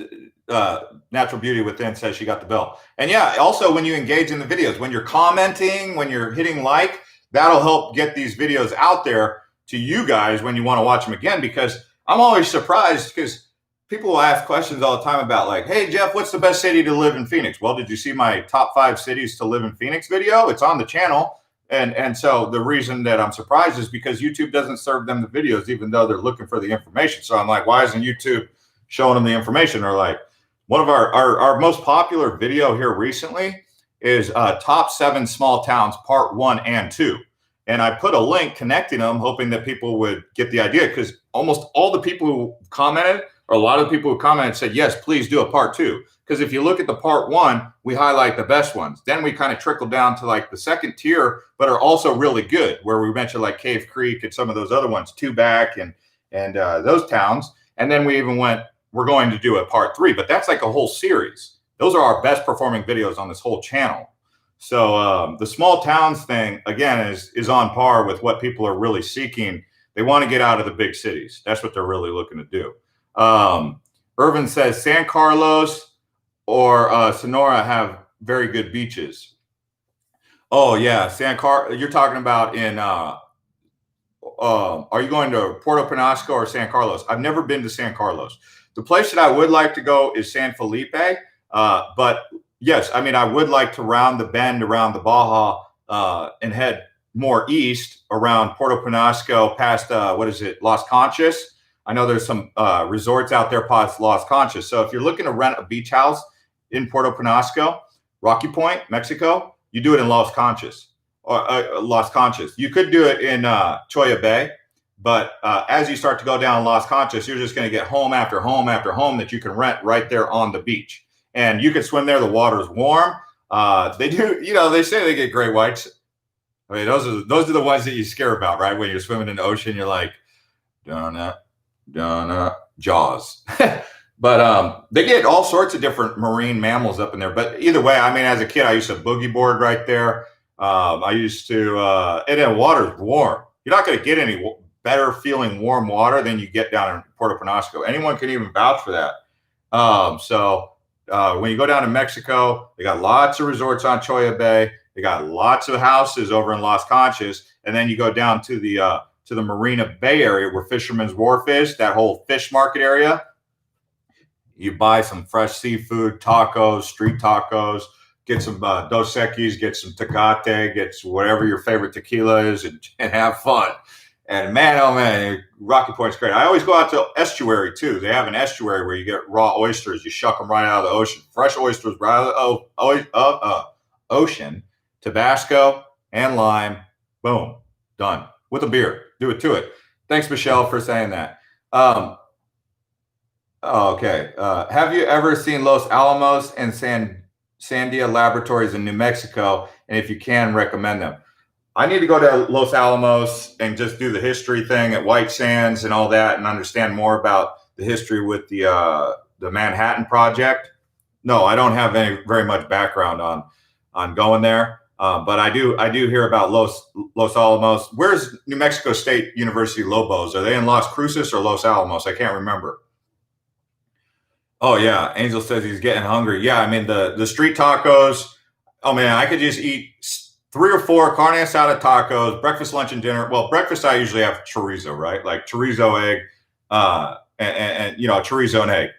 A: Natural Beauty Within says she got the bell. And yeah, also when you engage in the videos, when you're commenting, when you're hitting like, that'll help get these videos out there to you guys when you want to watch them again, because I'm always surprised because people will ask questions all the time about like, hey, Jeff, what's the best city to live in Phoenix? Well, did you see my top 5 cities to live in Phoenix video? It's on the channel. And so the reason that I'm surprised is because YouTube doesn't serve them the videos, even though they're looking for the information. So I'm like, why isn't YouTube showing them the information? Or like one of our most popular video here recently is top 7 small towns, part 1 and 2. And I put a link connecting them, hoping that people would get the idea, because almost all the people who commented, or a lot of the people who commented, said, yes, please do a part 2. Because if you look at the part 1, we highlight the best ones. Then we kind of trickle down to like the second tier, but are also really good, where we mentioned like Cave Creek and some of those other ones, Two Back and those towns. And then we even we're going to do a part 3, but that's like a whole series. Those are our best performing videos on this whole channel. So the small towns thing, again, is on par with what people are really seeking. They want to get out of the big cities. That's what they're really looking to do. Irvin says San Carlos or Sonora have very good beaches. Oh, yeah. You're talking about in, are you going to Puerto Penasco or San Carlos? I've never been to San Carlos. The place that I would like to go is San Felipe. But yes, I mean, I would like to round the bend around the Baja and head more east around Puerto Penasco past, Las Conchas. I know there's some resorts out there past Las Conchas. So if you're looking to rent a beach house in Puerto Penasco, Rocky Point, Mexico, you do it in Las Conchas. Las Conchas. You could do it in Choya Bay, but as you start to go down Las Conchas, you're just going to get home after home after home that you can rent right there on the beach. And you can swim there. The water's warm. They do, they say they get great whites. I mean, those are the ones that you scare about, right? When you're swimming in the ocean, you're like, Jaws. But they get all sorts of different marine mammals up in there. But either way, I mean, as a kid, I used to boogie board right there. I used to, and then water's warm. You're not going to get any better feeling warm water than you get down in Puerto Penasco. Anyone can even vouch for that. When you go down to Mexico, they got lots of resorts on Choya Bay. They got lots of houses over in Las Conchas. And then you go down to the Marina Bay area where Fisherman's Wharf is, that whole fish market area. You buy some fresh seafood, tacos, street tacos, get some Dos Equis, get some Tecate, get whatever your favorite tequila is, and have fun. And man, oh man, Rocky Point's great. I always go out to estuary too. They have an estuary where you get raw oysters. You shuck them right out of the ocean. Fresh oysters right out of the ocean. Tabasco and lime. Boom. Done. With a beer. Do it to it. Thanks, Michelle, for saying that. Okay. Have you ever seen Los Alamos and Sandia Laboratories in New Mexico? And if you can, recommend them. I need to go to Los Alamos and just do the history thing at White Sands and all that, and understand more about the history with the Manhattan Project. No, I don't have very much background on going there, but I do hear about Los Alamos. Where's New Mexico State University Lobos? Are they in Las Cruces or Los Alamos? I can't remember. Oh yeah, Angel says he's getting hungry. Yeah, I mean the street tacos. Oh man, I could just eat 3 or 4 carne asada tacos, breakfast, lunch, and dinner. Well, breakfast I usually have chorizo, right? Like chorizo egg, and chorizo and egg.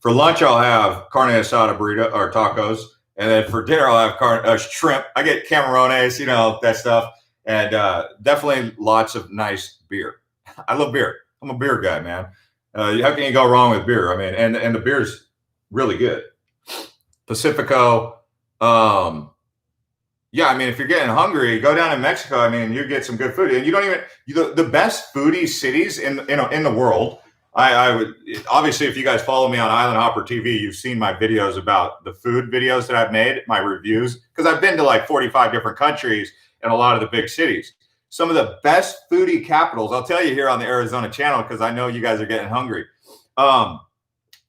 A: For lunch I'll have carne asada burrito or tacos, and then for dinner I'll have shrimp. I get camarones, that stuff, and definitely lots of nice beer. I love beer. I'm a beer guy, man. How can you go wrong with beer? I mean, and the beer's really good. Pacifico. Yeah, I mean, if you're getting hungry, go down to Mexico. I mean, you get some good food, and you don't even the best foodie cities in the world. I would obviously, if you guys follow me on Island Hopper TV, you've seen my videos about the food videos that I've made, my reviews, because I've been to like 45 different countries and a lot of the big cities. Some of the best foodie capitals, I'll tell you here on the Arizona channel, because I know you guys are getting hungry.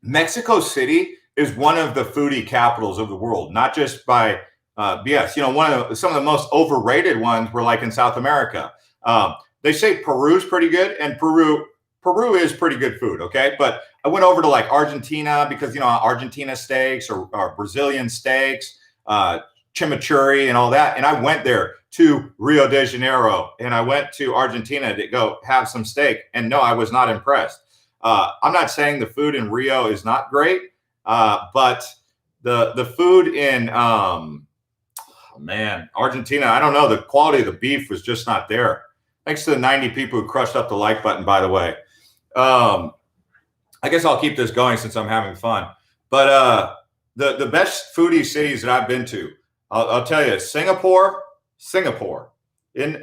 A: Mexico City is one of the foodie capitals of the world, not just by BS. You know, some of the most overrated ones were like in South America. They say Peru's pretty good, and Peru is pretty good food. Okay, but I went over to like Argentina because Argentina steaks or Brazilian steaks, chimichurri, and all that. And I went there to Rio de Janeiro, and I went to Argentina to go have some steak. And no, I was not impressed. I'm not saying the food in Rio is not great, but the food in Argentina, I don't know. The quality of the beef was just not there. Thanks to the 90 people who crushed up the like button, by the way. I guess I'll keep this going since I'm having fun. But the best foodie cities that I've been to, I'll tell you, Singapore. In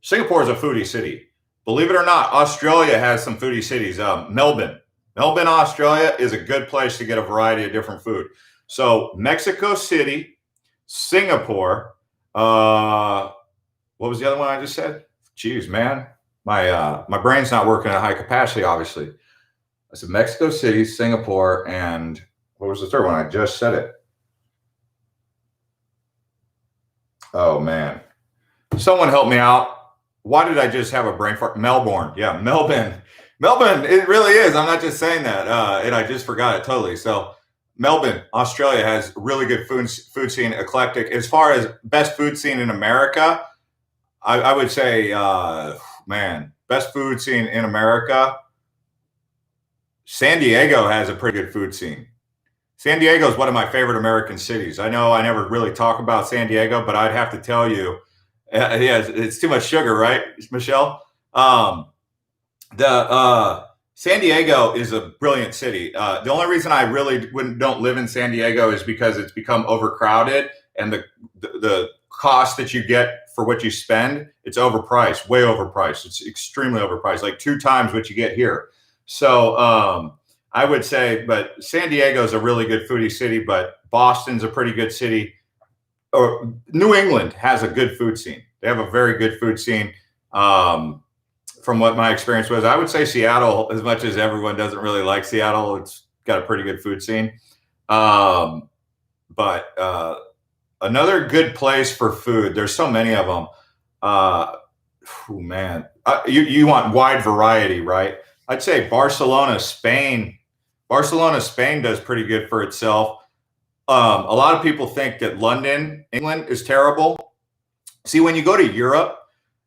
A: Singapore is a foodie city. Believe it or not, Australia has some foodie cities. Melbourne, Australia is a good place to get a variety of different food. So Mexico City, Singapore. What was the other one I just said? Jeez, man, my brain's not working at high capacity. Obviously, I said Mexico City, Singapore, and what was the third one? I just said it. Oh man, someone help me out. Why did I just have a brain fart? Melbourne. Yeah, Melbourne. It really is. I'm not just saying that, and I just forgot it totally. So Melbourne, Australia has really good food scene, eclectic. As far as best food scene in America, I would say, best food scene in America. San Diego has a pretty good food scene. San Diego is one of my favorite American cities. I know I never really talk about San Diego, but I'd have to tell you, yeah, it's too much sugar, right, Michelle? San Diego is a brilliant city. The only reason I really don't live in San Diego is because it's become overcrowded, and the cost that you get for what you spend, it's overpriced, way overpriced. It's extremely overpriced, like 2 times what you get here. So I would say, but San Diego is a really good foodie city, but Boston's a pretty good city. Or New England has a good food scene. They have a very good food scene. From what my experience was, I would say Seattle, as much as everyone doesn't really like Seattle, it's got a pretty good food scene. But another good place for food, there's so many of them. You want wide variety, right? I'd say Barcelona, Spain. Barcelona, Spain does pretty good for itself. A lot of people think that London, England is terrible. See, when you go to Europe,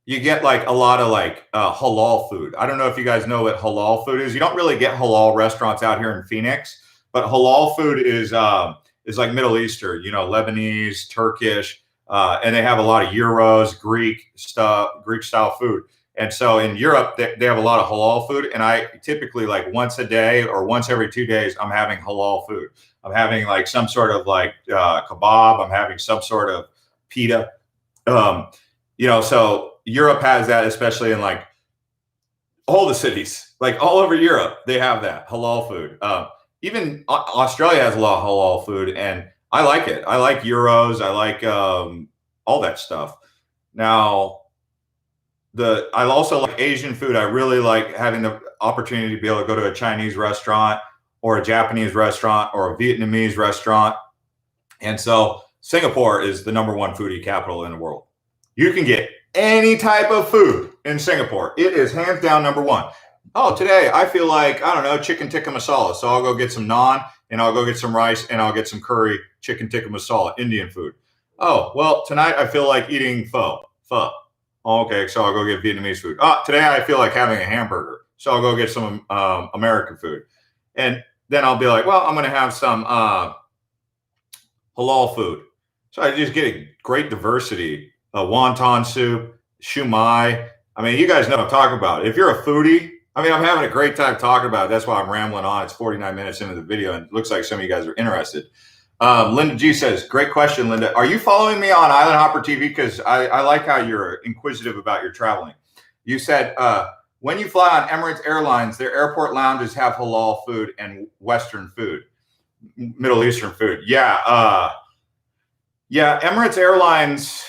A: you get like a lot of like halal food. I don't know if you guys know what halal food is. You don't really get halal restaurants out here in Phoenix, but halal food is like Middle Eastern, Lebanese, Turkish, and they have a lot of gyros, Greek style food. And so in Europe, they have a lot of halal food. And I typically, like once a day or once every 2 days, I'm having halal food. I'm having like some sort of like kebab. I'm having some sort of pita. So Europe has that, especially in like all the cities, like all over Europe, they have that halal food. Even Australia has a lot of halal food, and I like it. I like gyros. I like all that stuff. Now, I also like Asian food. I really like having the opportunity to be able to go to a Chinese restaurant or a Japanese restaurant or a Vietnamese restaurant. And so Singapore is the #1 foodie capital in the world. You can get any type of food in Singapore. It is hands down #1. Oh, today I feel like, I don't know, chicken tikka masala. So I'll go get some naan, and I'll go get some rice, and I'll get some curry, chicken tikka masala, Indian food. Oh, well, tonight I feel like eating pho. Oh, okay, so I'll go get Vietnamese food. Today I feel like having a hamburger. So I'll go get some American food. And then I'll be like, well, I'm going to have some halal food. So I just get a great diversity. Wonton soup, shumai, I mean, you guys know what I'm talking about. If you're a foodie, I mean, I'm having a great time talking about it. That's why I'm rambling on. It's 49 minutes into the video, and it looks like some of you guys are interested. Linda G says, great question, Linda. Are you following me on Island Hopper TV? Because I like how you're inquisitive about your traveling. You said, when you fly on Emirates Airlines, their airport lounges have halal food and Western food, Middle Eastern food. Yeah. Yeah, Emirates Airlines.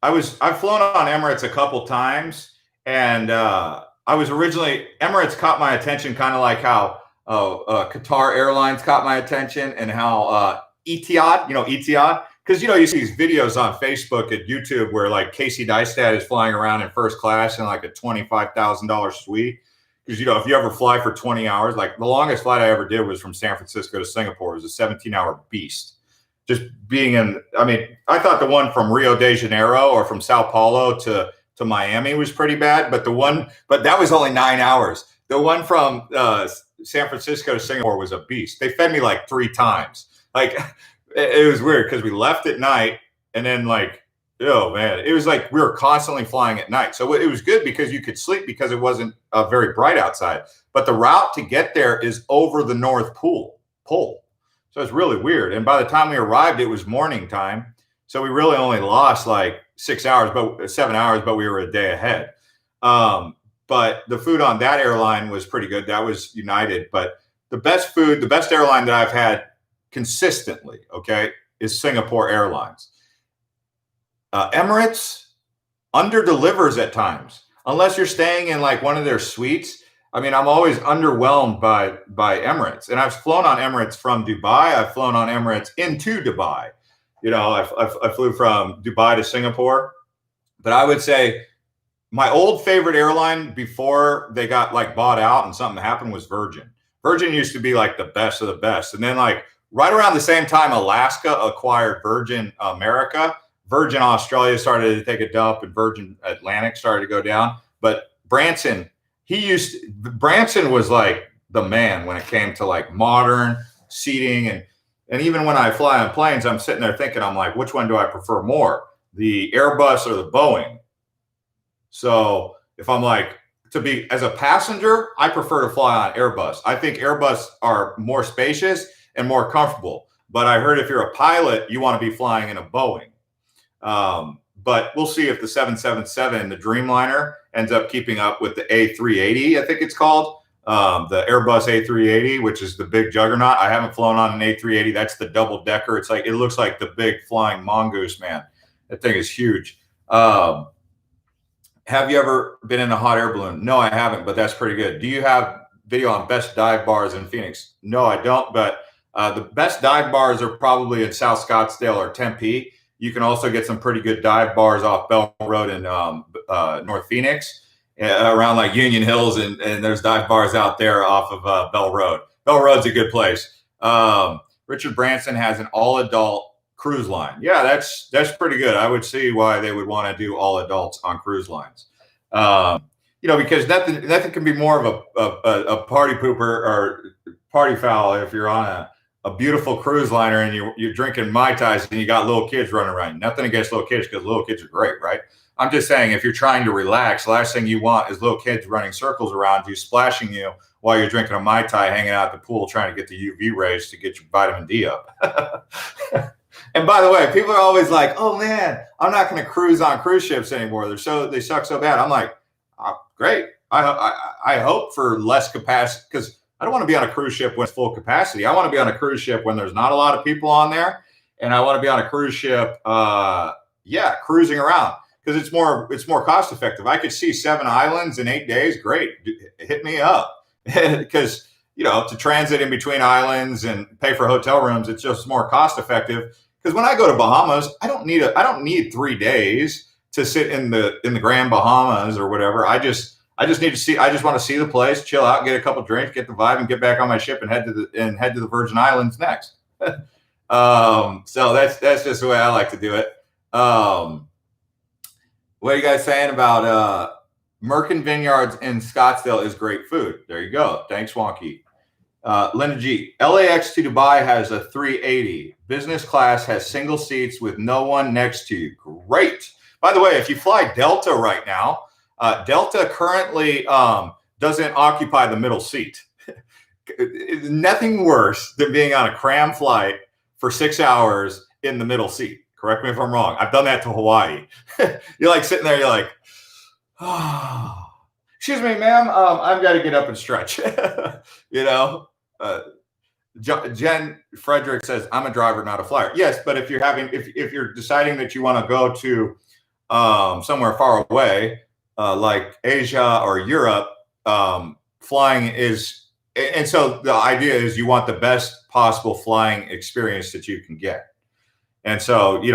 A: I've flown on Emirates a couple times, and Emirates caught my attention, kind of like how Qatar Airlines caught my attention, and how Etihad, Etihad, because you see these videos on Facebook and YouTube where like Casey Neistat is flying around in first class in like a $25,000 suite. Because if you ever fly for 20 hours, like the longest flight I ever did was from San Francisco to Singapore. It was a 17-hour beast. Just being I thought the one from Rio de Janeiro or from Sao Paulo to Miami was pretty bad, but that was only 9 hours. The one from San Francisco to Singapore was a beast. They fed me like 3 times. Like it was weird because we left at night, and then oh man, it was like we were constantly flying at night. So it was good because you could sleep because it wasn't very bright outside. But the route to get there is over the North Pole. So it's really weird. And by the time we arrived, it was morning time. So we really only lost like 7 hours, but we were a day ahead. But the food on that airline was pretty good. That was United. But the best airline that I've had consistently, is Singapore Airlines. Emirates under-delivers at times, unless you're staying in like one of their suites. I mean, I'm always underwhelmed by Emirates, and I've flown on Emirates from Dubai. I've flown on Emirates into Dubai. I flew from Dubai to Singapore, but I would say my old favorite airline before they got like bought out and something happened was Virgin. Virgin used to be like the best of the best, and then like right around the same time, Alaska acquired Virgin America. Virgin Australia started to take a dump, and Virgin Atlantic started to go down. But Branson was like the man when it came to like modern seating. And even when I fly on planes, I'm sitting there thinking, I'm like, which one do I prefer more, the Airbus or the Boeing? So if I'm like, as a passenger, I prefer to fly on Airbus. I think Airbus are more spacious and more comfortable. But I heard if you're a pilot, you want to be flying in a Boeing. But we'll see if the 777, the Dreamliner, ends up keeping up with the A380, I think it's called, the Airbus A380, which is the big juggernaut. I haven't flown on an A380. That's the double decker. It looks like the big flying mongoose, man. That thing is huge. Have you ever been in a hot air balloon? No, I haven't, but that's pretty good. Do you have video on best dive bars in Phoenix? No, I don't, but the best dive bars are probably in South Scottsdale or Tempe. You can also get some pretty good dive bars off Bell Road in North Phoenix, around like Union Hills, and there's dive bars out there off of Bell Road. Bell Road's a good place. Richard Branson has an all-adult cruise line. Yeah, that's pretty good. I would see why they would want to do all adults on cruise lines. Because nothing can be more of a party pooper or party foul if you're on a beautiful cruise liner and you're drinking Mai Tais and you got little kids running around. Nothing against little kids, because little kids are great, right? I'm just saying, if you're trying to relax, the last thing you want is little kids running circles around you, splashing you while you're drinking a Mai Tai, hanging out at the pool, trying to get the UV rays to get your vitamin D up. And by the way, people are always like, oh man, I'm not going to cruise on cruise ships anymore. They suck so bad. I'm like, oh, great. I hope for less capacity, because I don't want to be on a cruise ship when it's full capacity. I want to be on a cruise ship when there's not a lot of people on there. And I want to be on a cruise ship, cruising around, because it's more cost effective. I could see 7 islands in 8 days. Great. Hit me up. Because, to transit in between islands and pay for hotel rooms, it's just more cost effective. Because when I go to Bahamas, I don't need 3 days to sit in the Grand Bahamas or whatever. I just need to see. I just want to see the place, chill out, get a couple drinks, get the vibe, and get back on my ship and head to the Virgin Islands next. So that's just the way I like to do it. What are you guys saying about Merkin Vineyards in Scottsdale is great food? There you go. Thanks, Wonky. Linda G. LAX to Dubai has a 380. Business class has single seats with no one next to you. Great. By the way, if you fly Delta right now, Delta currently doesn't occupy the middle seat. Nothing worse than being on a cram flight for 6 hours in the middle seat. Correct me if I'm wrong. I've done that to Hawaii. You're like sitting there, you're like, oh, excuse me, ma'am, I've got to get up and stretch. you know, uh, Jen Frederick says, I'm a driver, not a flyer. Yes, but if you're deciding that you want to go to somewhere far away, like Asia or Europe, flying is, and so the idea is you want the best possible flying experience that you can get. And so, you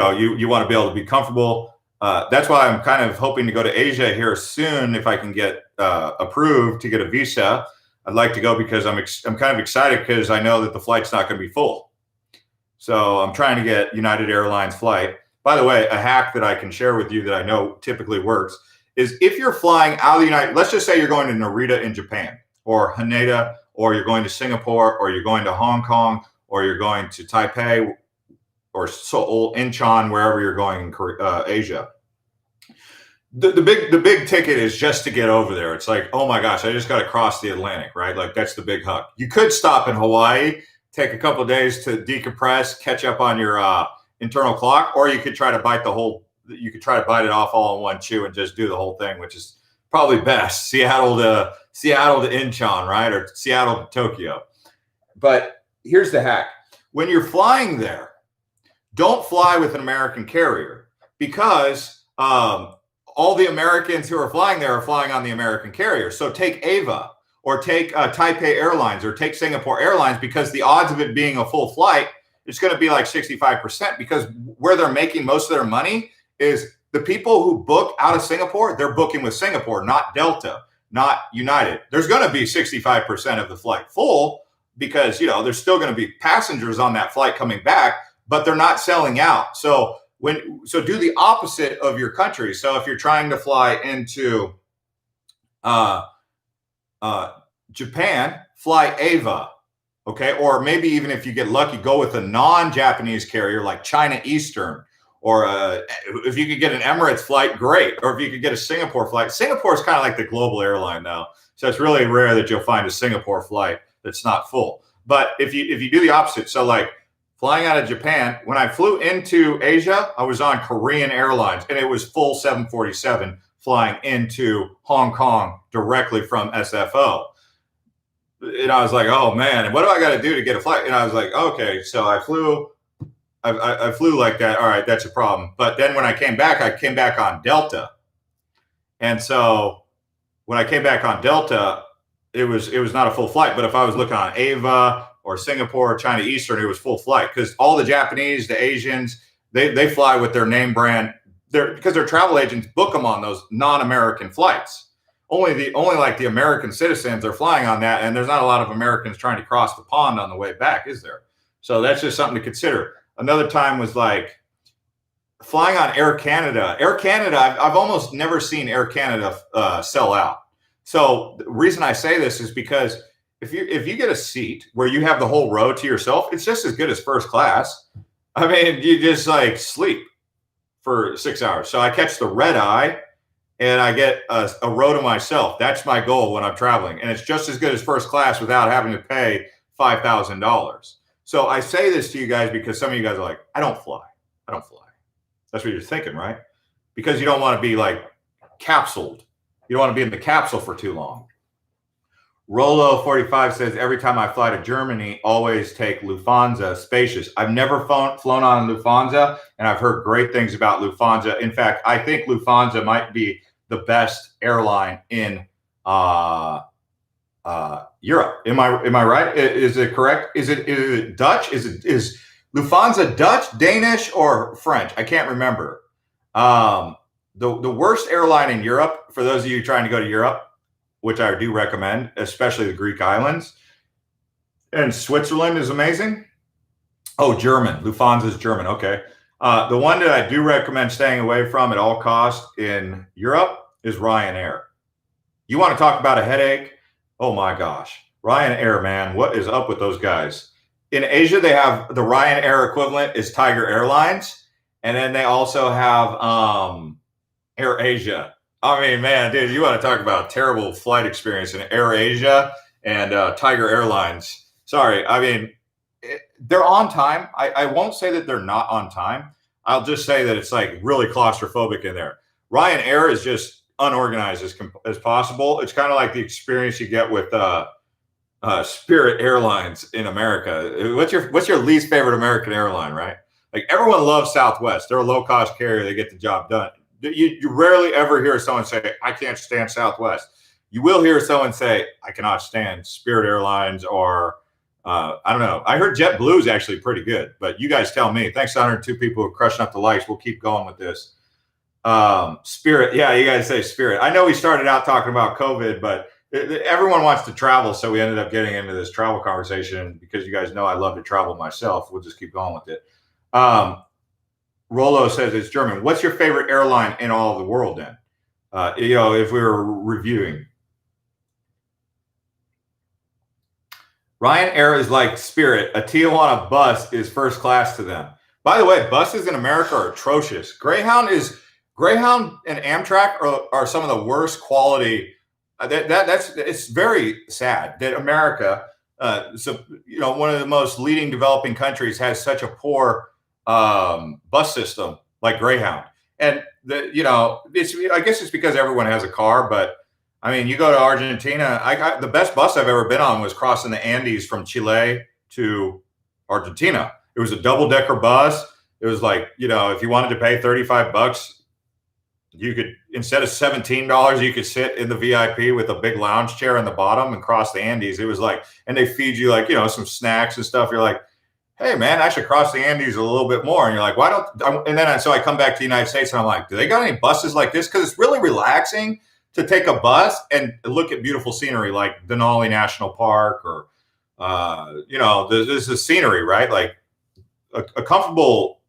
A: want to be able to be comfortable. That's why I'm kind of hoping to go to Asia here soon if I can get approved to get a visa. I'd like to go because I'm kind of excited because I know that the flight's not going to be full. So I'm trying to get United Airlines flight. By the way, a hack that I can share with you that I know typically works is if you're flying out of the United, let's just say you're going to Narita in Japan or Haneda, or you're going to Singapore, or you're going to Hong Kong, or you're going to Taipei or Seoul, Incheon, wherever you're going in Asia. The big ticket is just to get over there. It's like, oh my gosh, I just got to cross the Atlantic, right? Like that's the big hug. You could stop in Hawaii, take a couple of days to decompress, catch up on your internal clock, or you could try to bite it off all in one chew and just do the whole thing, which is probably best. Seattle to Incheon, right? Or Seattle to Tokyo. But here's the hack. When you're flying there, don't fly with an American carrier because all the Americans who are flying there are flying on the American carrier. So take Ava or take Taipei Airlines or take Singapore Airlines, because the odds of it being a full flight, it's going to be like 65%, because where they're making most of their money is the people who book out of Singapore, they're booking with Singapore, not Delta, not United. There's going to be 65% of the flight full because, there's still going to be passengers on that flight coming back, but they're not selling out. So do the opposite of your country. So if you're trying to fly into Japan, fly Ava, okay? Or maybe even if you get lucky, go with a non-Japanese carrier like China Eastern, or if you could get an Emirates flight, great. Or if you could get a Singapore flight. Singapore is kind of like the global airline now. So it's really rare that you'll find a Singapore flight that's not full. But if you do the opposite, so like flying out of Japan, when I flew into Asia, I was on Korean Airlines, and it was full 747 flying into Hong Kong directly from SFO. And I was like, oh man, what do I got to do to get a flight? And I was like, okay, so I flew like that. All right, that's a problem. But then when I came back on Delta. And so when I came back on Delta, it was not a full flight. But if I was looking on Ava or Singapore or China Eastern, it was full flight, because all the Japanese, the Asians, they fly with their name brand. Because their travel agents book them on those non-American flights. Only like the American citizens are flying on that, and there's not a lot of Americans trying to cross the pond on the way back, is there? So that's just something to consider. Another time was like flying on Air Canada. Air Canada, I've almost never seen Air Canada sell out. So the reason I say this is because if you get a seat where you have the whole row to yourself, it's just as good as first class. I mean, you just like sleep for 6 hours. So I catch the red eye and I get a row to myself. That's my goal when I'm traveling. And it's just as good as first class without having to pay $5,000. So I say this to you guys because some of you guys are like, I don't fly. That's what you're thinking, right? Because you don't want to be like capsuled. You don't want to be in the capsule for too long. Rolo 45 says, every time I fly to Germany, always take Lufthansa, spacious. I've never flown on Lufthansa, and I've heard great things about Lufthansa. In fact, I think Lufthansa might be the best airline in Europe. Am I right? Is it correct? Is it Dutch? Is Lufthansa Dutch, Danish, or French? I can't remember. The worst airline in Europe, for those of you trying to go to Europe, which I do recommend, especially the Greek islands, and Switzerland is amazing. Oh, German. Lufthansa is German. Okay. The one that I do recommend staying away from at all costs in Europe is Ryanair. You want to talk about a headache? Oh my gosh. Ryanair, man, what is up with those guys? In Asia, they have the Ryanair equivalent is Tiger Airlines. And then they also have AirAsia. I mean, man, dude, you want to talk about terrible flight experience in AirAsia and Tiger Airlines. Sorry, I mean, they're on time. I won't say that they're not on time. I'll just say that it's like really claustrophobic in there. Ryanair is just unorganized as possible. It's kind of like the experience you get with Spirit Airlines in America. What's your least favorite American airline, right? Like everyone loves Southwest. They're a low cost carrier. They get the job done. You rarely ever hear someone say, "I can't stand Southwest." You will hear someone say, "I cannot stand Spirit Airlines," or I don't know. I heard JetBlue is actually pretty good, but you guys tell me. Thanks to 102 people who are crushing up the likes. We'll keep going with this. Spirit, yeah, you guys say Spirit. I know we started out talking about COVID, but everyone wants to travel, so we ended up getting into this travel conversation because you guys know I love to travel myself. We'll just keep going with it. Rolo says it's German. What's your favorite airline in all of the world then? If we were reviewing. Ryanair is like Spirit. A Tijuana bus is first class to them. By the way, buses in America are atrocious. Greyhound and Amtrak are some of the worst quality. It's very sad that America, one of the most leading developing countries, has such a poor bus system like Greyhound. And I guess it's because everyone has a car, but I mean, you go to Argentina. The best bus I've ever been on was crossing the Andes from Chile to Argentina. It was a double decker bus. It was like, if you wanted to pay $35, you could, instead of $17, you could sit in the VIP with a big lounge chair in the bottom and cross the Andes. It was like, and they feed you like, some snacks and stuff. You're like, hey man, I should cross the Andes a little bit more. And you're like, why don't, and then so I come back to the United States and I'm like, do they got any buses like this? Because it's really relaxing to take a bus and look at beautiful scenery like Denali National Park or, there's the scenery, right? Like a comfortable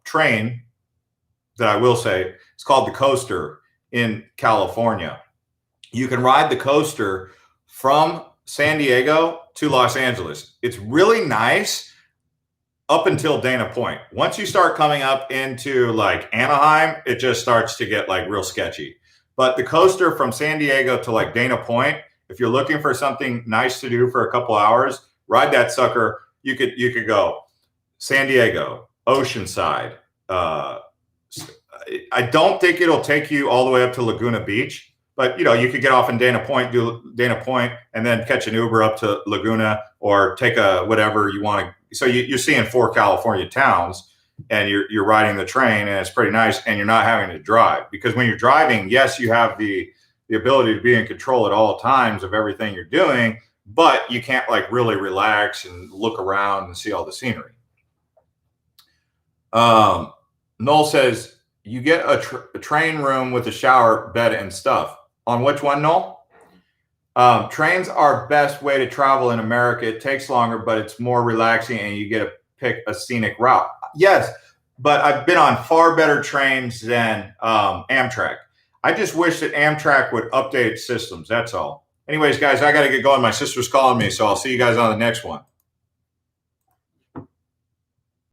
A: train that I will say, it's called the Coaster in California. You can ride the Coaster from San Diego to Los Angeles. It's really nice up until Dana Point. Once you start coming up into like Anaheim, it just starts to get like real sketchy. But the Coaster from San Diego to like Dana Point, if you're looking for something nice to do for a couple hours, ride that sucker. You could go San Diego, Oceanside. I don't think it'll take you all the way up to Laguna Beach, but you could get off in Dana Point, do Dana Point, and then catch an Uber up to Laguna or take a whatever you want to. So you're seeing 4 California towns. And you're riding the train, and it's pretty nice, and you're not having to drive, because when you're driving, yes, you have the ability to be in control at all times of everything you're doing, but you can't like really relax and look around and see all the scenery. Noel says you get a train room with a shower, bed, and stuff. On which one, Noel? Trains are best way to travel in America. It takes longer, but it's more relaxing, and you get to pick a scenic route. Yes, but I've been on far better trains than Amtrak. I just wish that Amtrak would update its systems. That's all. Anyways, guys, I got to get going. My sister's calling me, so I'll see you guys on the next one.